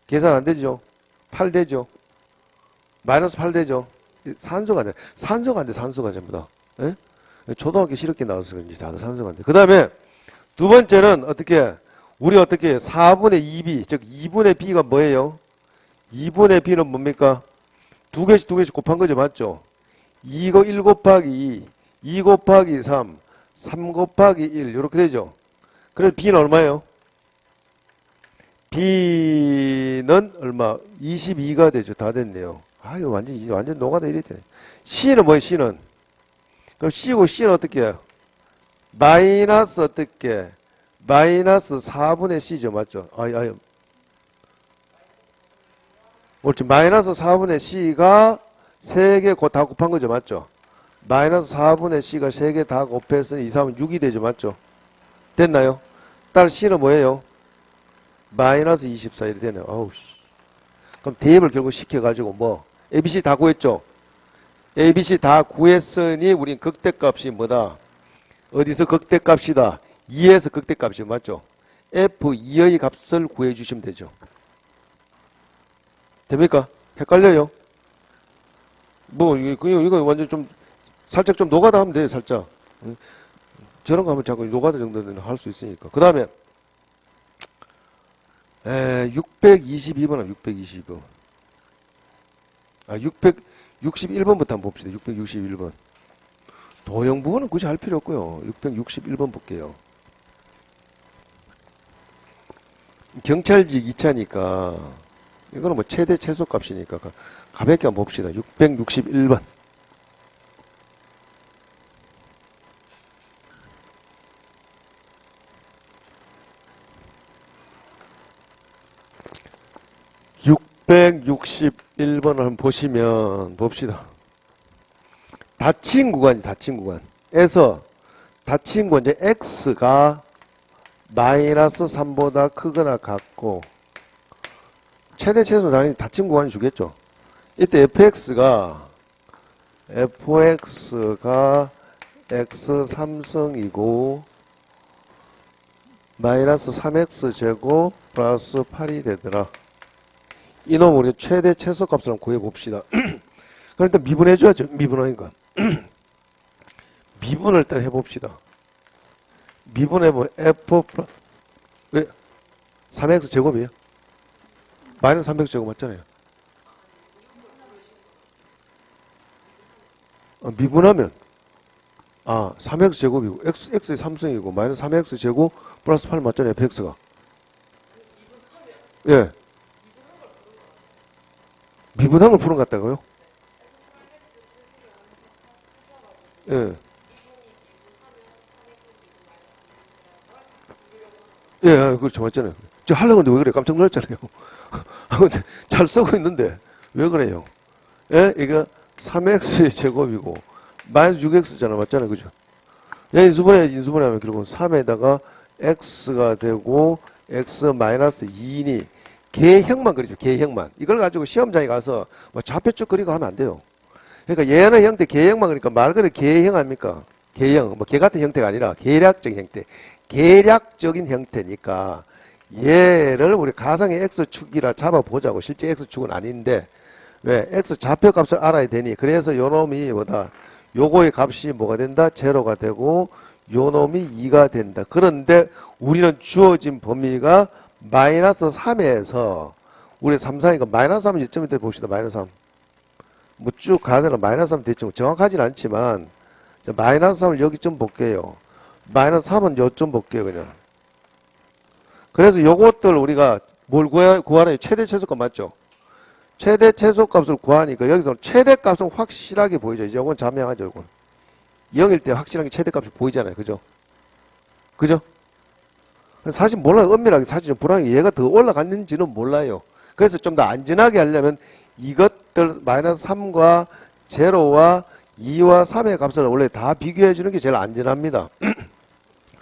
S1: 계산 안 되죠? 8 되죠? 마이너스 8 되죠? 산소가 안 돼. 산소가 안 돼. 산소가 전부 다. 예? 초등학교 실업기 나와서 그런지 다들 산소가 안 돼. 그 다음에 두 번째는 어떻게 우리 어떻게 4분의 2b 즉 2분의 b가 뭐예요? 2분의 b는 뭡니까? 두 개씩 곱한 거죠. 맞죠? 1 곱하기 2 곱하기 3 3 곱하기 1 이렇게 되죠. 그래서 b는 얼마예요? b는 얼마? 22가 되죠. 다 됐네요. 아, 이거 완전 노가다 이래 되네. C는 뭐예요, C는? 그럼 C고 C는 어떻게 해요? 마이너스 어떻게? 마이너스 4분의 C죠, 맞죠? 옳지. 마이너스 4분의 C가 3개 다 곱한 거죠, 맞죠? 마이너스 4분의 C가 3개 다 곱했으니 2, 3은 6이 되죠, 맞죠? 됐나요? 따라 C는 뭐예요? 마이너스 24 이렇게 되네요. 아우, 씨. 그럼 대입을 결국 시켜가지고 뭐? ABC 다 구했죠? ABC 다 구했으니 우린 극대값이 뭐다? 어디서 극대값이다. 2에서 극대값이 맞죠? F2의 값을 구해주시면 되죠. 됩니까? 헷갈려요? 뭐, 이거 완전 좀, 살짝 좀 노가다 하면 돼요, 살짝. 저런 거 하면 자꾸 노가다 정도는 할 수 있으니까. 그 다음에, 622번, 622번. 661번부터 한번 봅시다. 661번. 도형 부분은 굳이 할 필요 없고요. 661번 볼게요. 경찰직 2차니까, 이거는 뭐 최대 최소 값이니까, 가볍게 한번 봅시다. 661번. (661번을) 한번 보시면 봅시다. 닫힌 구간이 닫힌 구간에서 닫힌 구간 이제 x가 마이너스 3보다 크거나 같고 최대 최소 당연히 닫힌 구간이 주겠죠. 이때 fx가 x 3승이고 마이너스 3x 제곱 플러스 8이 되더라. 이놈 우리 최대 최소 값을 한번 구해봅시다. 그럼 일단 미분해줘야죠. 미분하니까. 미분을 일단 해봅시다. 미분해보면 f 왜 3x 제곱이에요? 마이너스 3x 제곱 맞잖아요. 미분하면 3x 제곱이고 x의 3승이고 마이너스 3x 제곱 플러스 8 맞잖아요. fx가. 예. 미분한 걸 푸는 것 같다고요? 예. 예, 그렇죠. 맞잖아요. 저 하려고 했는데 왜 그래? 깜짝 놀랐잖아요. 잘 쓰고 있는데, 왜 그래요? 예, 이거 3x 제곱이고, 마이너스 6x잖아. 맞잖아요. 그죠? 예, 인수분해 하면, 그리고 3에다가 x가 되고, x 마이너스 2니, 개형만 그리죠. 개형만. 이걸 가지고 시험장에 가서 뭐 좌표 쭉 그리고 하면 안 돼요. 그러니까 얘는 형태 개형만 그러니까 말 그대로 개형 아닙니까? 개형. 뭐 개 같은 형태가 아니라 계략적인 형태. 계략적인 형태니까 얘를 우리 가상의 x축이라 잡아보자고. 실제 x축은 아닌데 왜? x 좌표 값을 알아야 되니. 그래서 요 놈이 뭐다? 요거의 값이 뭐가 된다? 제로가 되고 요 놈이 2가 된다. 그런데 우리는 주어진 범위가 마이너스 3에서 우리 3, 4니까 마이너스 3은 요점일 때 봅시다. 마이너스 3. 뭐 쭉 가느라 마이너스 3 대충 정확하진 않지만 마이너스 3을 여기 좀 볼게요. 마이너스 3은 요점 볼게요. 그냥. 그래서 요것들 우리가 뭘 구하나요? 최대 최소값 맞죠? 최대 최소값을 구하니까 여기서 최대값은 확실하게 보이죠. 이제 요건 자명하죠. 요건 0일 때 확실하게 최대값이 보이잖아요. 그죠? 그죠? 사실 몰라요. 엄밀하게 사실 좀 불안하게 얘가 더 올라갔는지는 몰라요. 그래서 좀 더 안전하게 하려면 이것들 마이너스 3과 제로와 2와 3의 값을 원래 다 비교해 주는 게 제일 안전합니다.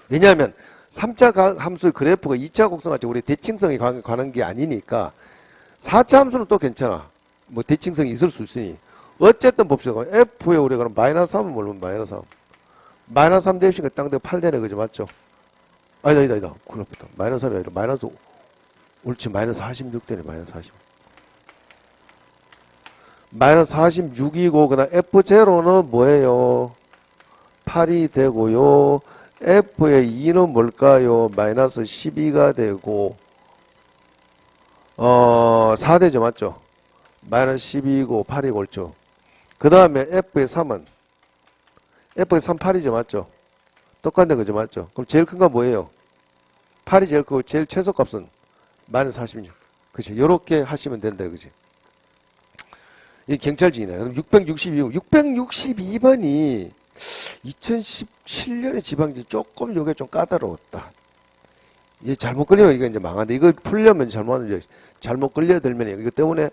S1: 왜냐하면 3차 함수의 그래프가 2차 곡선같이 우리 대칭성에 관한 게 아니니까 4차 함수는 또 괜찮아. 뭐 대칭성이 있을 수 있으니. 어쨌든 봅시다. F에 우리가 그럼 마이너스 3은 모르면 마이너스 3. 마이너스 3 대입시니까 땅대 8 되네. 그죠? 맞죠? 아니다. 큰일 났다. 마이너스 3이 아니라 마이너스, 옳지. 마이너스 46 되네. 마이너스 40. 마이너스 46이고, 그 다음 F0는 뭐예요? 8이 되고요. F의 2는 뭘까요? 마이너스 12가 되고, 4 되죠. 맞죠? 마이너스 12이고, 8이고, 옳죠? 그 다음에 F의 3은, F의 3, 8이죠. 맞죠? 똑같네. 그죠? 맞죠? 그럼 제일 큰 건 뭐예요? 8이 제일 크고, 제일 최소값은 마이너스 46. 그치? 요렇게 하시면 된다. 그치? 이 경찰직이네. 그럼 662번이 2017년에 지방지 조금 요게 좀 까다로웠다. 이게 잘못 걸리면 이거 이제 망하는데 이걸 풀려면 잘못 걸려들면 이것 때문에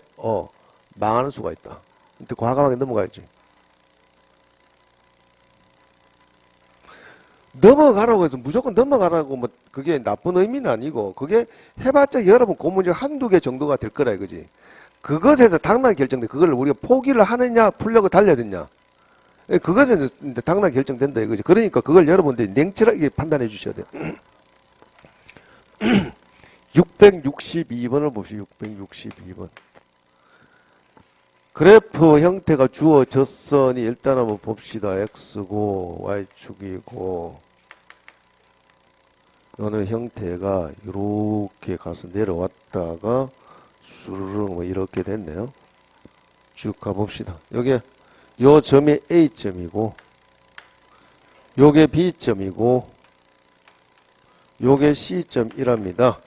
S1: 망하는 수가 있다. 근데 과감하게 넘어가야지. 넘어가라고 해서 무조건 넘어가라고 뭐 그게 나쁜 의미는 아니고 그게 해봤자 여러분 그 문제 한두 개 정도가 될 거라 이거지. 그것에서 당락이 결정돼. 그걸 우리가 포기를 하느냐 풀려고 달려드냐. 그것은 이제 당연하게 결정된다 이거죠. 그러니까 그걸 여러분들이 냉철하게 판단해 주셔야 돼요. 662번을 봅시다. 662번. 그래프 형태가 주어졌으니 일단 한번 봅시다. x고 y축이고 어느 형태가 이렇게 가서 내려왔다가 수르륵 뭐 이렇게 됐네요. 쭉 가봅시다. 여기 요 점이 A점이고 요게 B점이고 요게 C점이랍니다.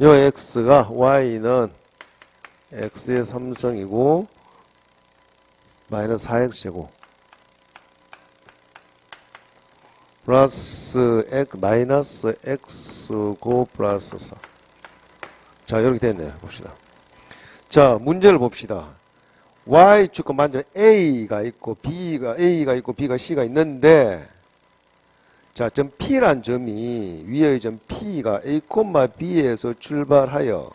S1: 요 X가 Y는 X의 3성이고 마이너스 4X제곱 플러스 X 마이너스 X고 플러스 4. 자 이렇게 됐네요. 봅시다. 자 문제를 봅시다. Y축과 만져 A가 있고 A가 있고 B가 C가 있는데 자, 점 P란 점이 위의 점 P가 A, B에서 출발하여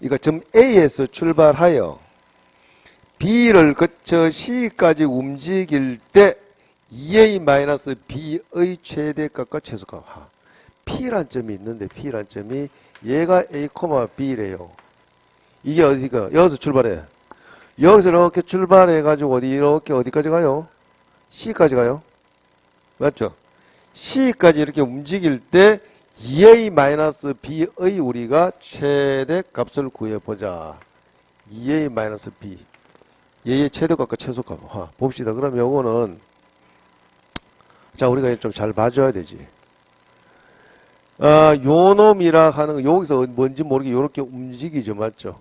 S1: 이거 점 A에서 출발하여 B를 거쳐 C까지 움직일 때 2A-B의 최대값과 최소값. P란 점이 있는데 P란 점이 얘가 A, B래요. 이게 어디가? 여기서 출발해. 여기서 이렇게 출발해가지고 이렇게 어디까지 가요? C까지 가요. 맞죠? C까지 이렇게 움직일 때 2A-B의 우리가 최대값을 구해보자. 2A-B. 얘의 최대값과 최소값. 봅시다. 그럼 요거는 자 우리가 좀 잘 봐줘야 되지. 요 놈이라 하는 거 여기서 뭔지 모르게 요렇게 움직이죠. 맞죠?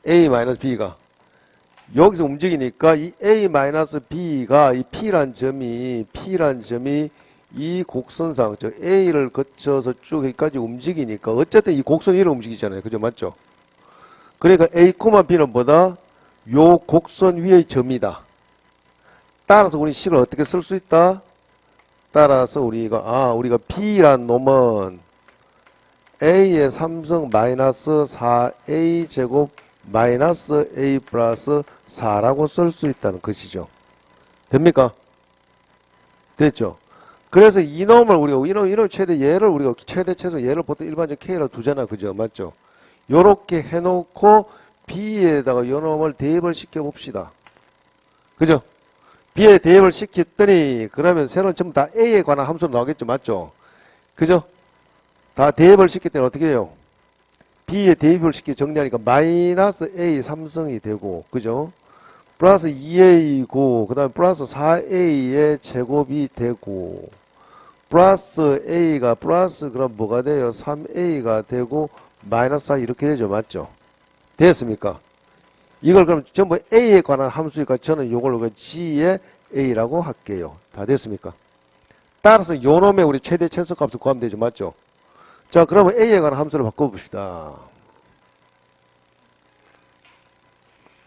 S1: A-B가 여기서 움직이니까 이 A-B가 이 P란 점이 이 곡선상 저 A를 거쳐서 쭉 여기까지 움직이니까 어쨌든 이 곡선 위로 움직이잖아요. 그죠? 맞죠? 그러니까 A, B는 뭐다? 요 곡선 위의 점이다. 따라서 우리 식을 어떻게 쓸 수 있다? 따라서 우리가 B란 놈은 A의 3성 마이너스 4A 제곱 마이너스 A 플러스 4라고 쓸 수 있다는 것이죠. 됩니까? 됐죠? 그래서 이놈을 우리가 이놈 최대 얘를 우리가 최대 최소 얘를 보통 일반적 K로 두잖아. 그죠? 맞죠? 요렇게 해놓고 B에다가 요놈을 대입을 시켜 봅시다. 그죠? B에 대입을 시켰더니 그러면 새로운 전부 다 A에 관한 함수로 나오겠죠. 맞죠? 그죠? 다 대입을 시켰더니 어떻게 해요? B에 대입을 시켜 정리하니까 마이너스 A 3성이 되고, 그죠? 플러스 2A고, 그 다음에 플러스 4A의 제곱이 되고, 플러스 A가 플러스 그럼 뭐가 돼요? 3A가 되고, 마이너스 4 이렇게 되죠. 맞죠? 됐습니까? 이걸 그럼 전부 A에 관한 함수니까 저는 요걸 G의 A라고 할게요. 다 됐습니까? 따라서 요 놈의 우리 최대 최소값을 구하면 되죠. 맞죠? 자, 그러면 A에 관한 함수를 바꿔봅시다.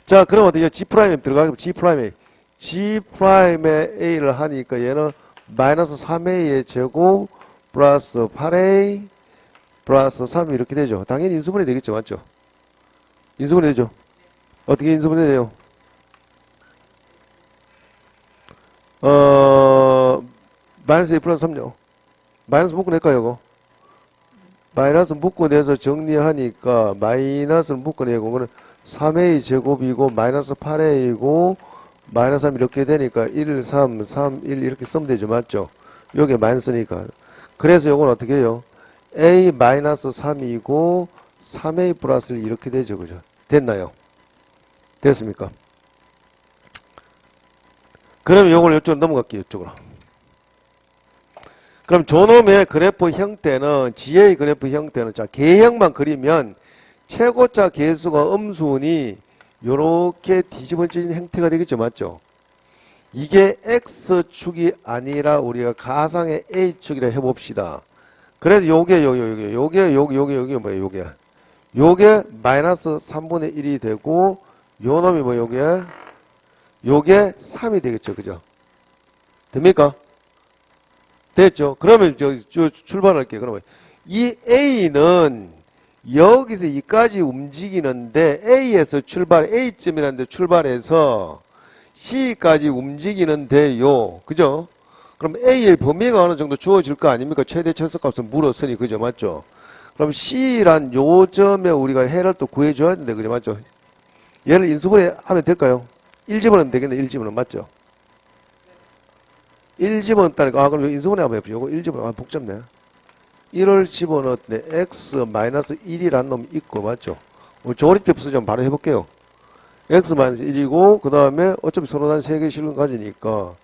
S1: 자, 그럼 어디요? G'에 들어가면 G'에 A를 하니까 얘는 마이너스 3A의 제곱 플러스 8A 플러스 3 이렇게 되죠. 당연히 인수분해 되겠죠. 맞죠? 인수분해 되죠. 어떻게 인수분해 돼요? 마이너스 A 플러스 3요. 마이너스 묶어낼까요, 이거? 마이너스 묶어내서 정리하니까 마이너스를 묶어내고 그는 3A 제곱이고 마이너스 8A이고 마이너스 3 이렇게 되니까 1, 3, 3, 1 이렇게 쓰면 되죠. 맞죠? 요게 마이너스니까. 그래서 요건 어떻게 해요? A 마이너스 3이고 3A 플러스 1 이렇게 되죠. 그죠? 됐나요? 됐습니까? 그러면 요걸 이쪽으로 넘어갈게요. 이쪽으로. 그럼 저놈의 그래프 형태는 GA 그래프 형태는 자 개형만 그리면 최고차 계수가 음수니 요렇게 뒤집어진 형태가 되겠죠. 맞죠? 이게 X축이 아니라 우리가 가상의 A축이라 해봅시다. 그래서 요게 뭐예요? 요게 마이너스 3분의 1이 되고 요 놈이 뭐 요게 3이 되겠죠. 그죠? 됩니까? 됐죠? 그러면 저 출발할게요. 그러면 이 A는 여기서 이까지 움직이는데 A에서 A점이라는 데 출발해서 C까지 움직이는데요. 그죠? 그럼 A의 범위가 어느 정도 주어질 거 아닙니까? 최대 최소값을 물었으니, 그죠? 맞죠? 그럼 C란 요점에 우리가 해를 또 구해줘야 되는데, 그죠? 맞죠? 얘를 인수분해 하면 될까요? 1 집어넣으면 되겠네, 1 집어넣으면. 맞죠? 1 집어넣었다니까. 아, 그럼 인수분해 한번 해보죠. 요거 1 집어넣으면, 아, 복잡네. 1을 집어넣었네. x-1이라는 놈이 있고, 맞죠? 우리 조립법 쓰자면 바로 해볼게요. x-1이고, 그 다음에 어차피 서로 단 3개 실근 가지니까,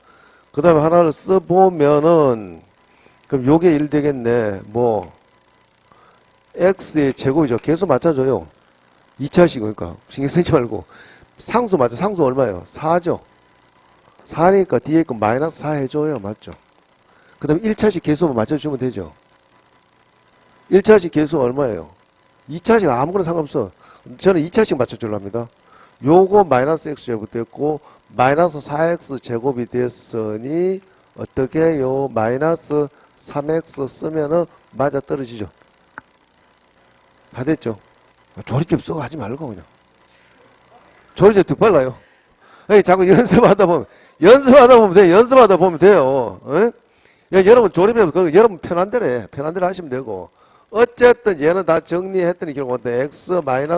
S1: 그 다음에 하나를 써보면은, 그럼 요게 1 되겠네. 뭐, x의 제곱이죠. 계수 맞춰줘요. 2차식, 그러니까. 신경 쓰지 말고. 상수 맞죠? 상수 얼마예요? 4죠? 4니까 뒤에 거 마이너스 4 해줘요. 맞죠? 그 다음에 1차식 계수만 맞춰주면 되죠. 1차식 계수 얼마예요? 2차식 아무거나 상관없어. 저는 2차식 맞춰주려 합니다. 요거 마이너스 x 제곱 됐고, 마이너스 4x 제곱이 됐으니, 어떻게 요 마이너스 3x 쓰면은 맞아 떨어지죠. 다 됐죠? 조립법 쓰고 하지 말고 그냥. 조립법 더 빨라요. 자꾸 연습하다 보면 돼요. 연습하다 보면 돼요. 야, 여러분 조립법, 여러분 편한 대로 하시면 되고. 어쨌든 얘는 다 정리했더니 결국 x-1이고,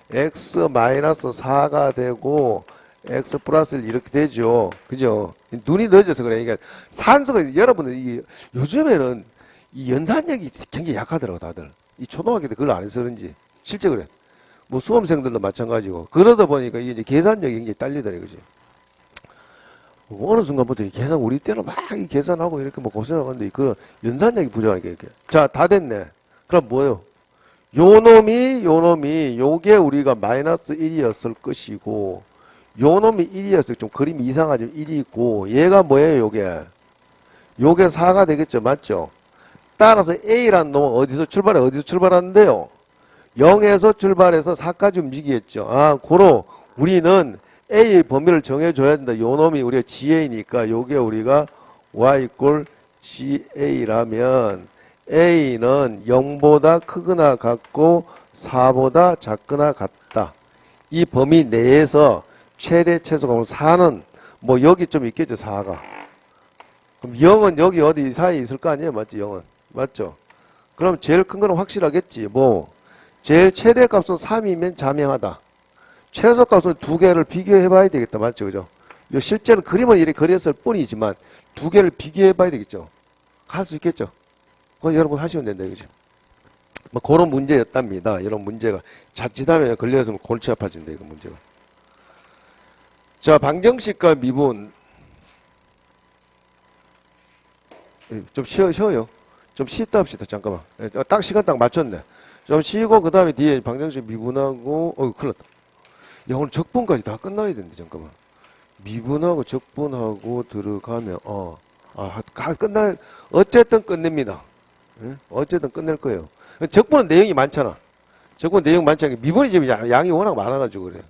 S1: x-4가 되고, x 플러스 1 이렇게 되죠. 그죠? 눈이 늦어서 그래. 그러니까 산수가, 여러분들, 요즘에는 이 연산력이 굉장히 약하더라고, 다들. 이 초등학교 때 그걸 안 해서 그런지. 실제 그래. 뭐 수험생들도 마찬가지고. 그러다 보니까 이게 이제 계산력이 굉장히 딸리더래, 그지? 어느 순간부터 이 계산, 우리 때는 막 이 계산하고 이렇게 뭐 고생하는데, 그런 연산력이 부족하니까 이렇게. 자, 다 됐네. 그럼 뭐예요? 요 놈이, 요게 우리가 마이너스 1이었을 것이고, 요 놈이 1이었을, 좀 그림이 이상하죠? 1이고, 얘가 뭐예요, 요게? 요게 4가 되겠죠? 맞죠? 따라서 A라는 놈은 어디서 출발하는데요? 0에서 출발해서 4까지 움직이겠죠. 아, 고로 우리는 A의 범위를 정해줘야 된다. 요 놈이 우리가 GA니까 요게 우리가 Y equal GA라면 A는 0보다 크거나 같고 4보다 작거나 같다. 이 범위 내에서 최대 최소가 4는 뭐 여기 좀 있겠죠. 4가. 그럼 0은 여기 어디 사이에 있을 거 아니에요. 맞죠? 0은. 맞죠? 그럼 제일 큰 거는 확실하겠지. 뭐 제일 최대값은 3이면 자명하다. 최소값은 2개를 비교해 봐야 되겠다. 맞죠? 그죠? 실제는 그림을 이렇게 그렸을 뿐이지만 2개를 비교해 봐야 되겠죠. 할 수 있겠죠? 그건 여러분 하시면 된다. 그죠? 뭐 그런 문제였답니다. 이런 문제가 자칫하면 걸려서 골치 아파진다. 이거 문제가. 자, 방정식과 미분. 좀 쉬어요. 좀 쉬다 합시다. 잠깐만. 딱 시간 딱 맞췄네. 좀 쉬고 그 다음에 뒤에 방정식 미분하고 큰일 났다. 야, 오늘 적분까지 다 끝나야 되는데 잠깐만. 미분하고 적분하고 들어가면 어쨌든 끝냅니다. 어쨌든 끝낼 거예요. 적분은 내용이 많잖아. 적분 내용 많지 않게 미분이 지금 양이 워낙 많아가지고 그래.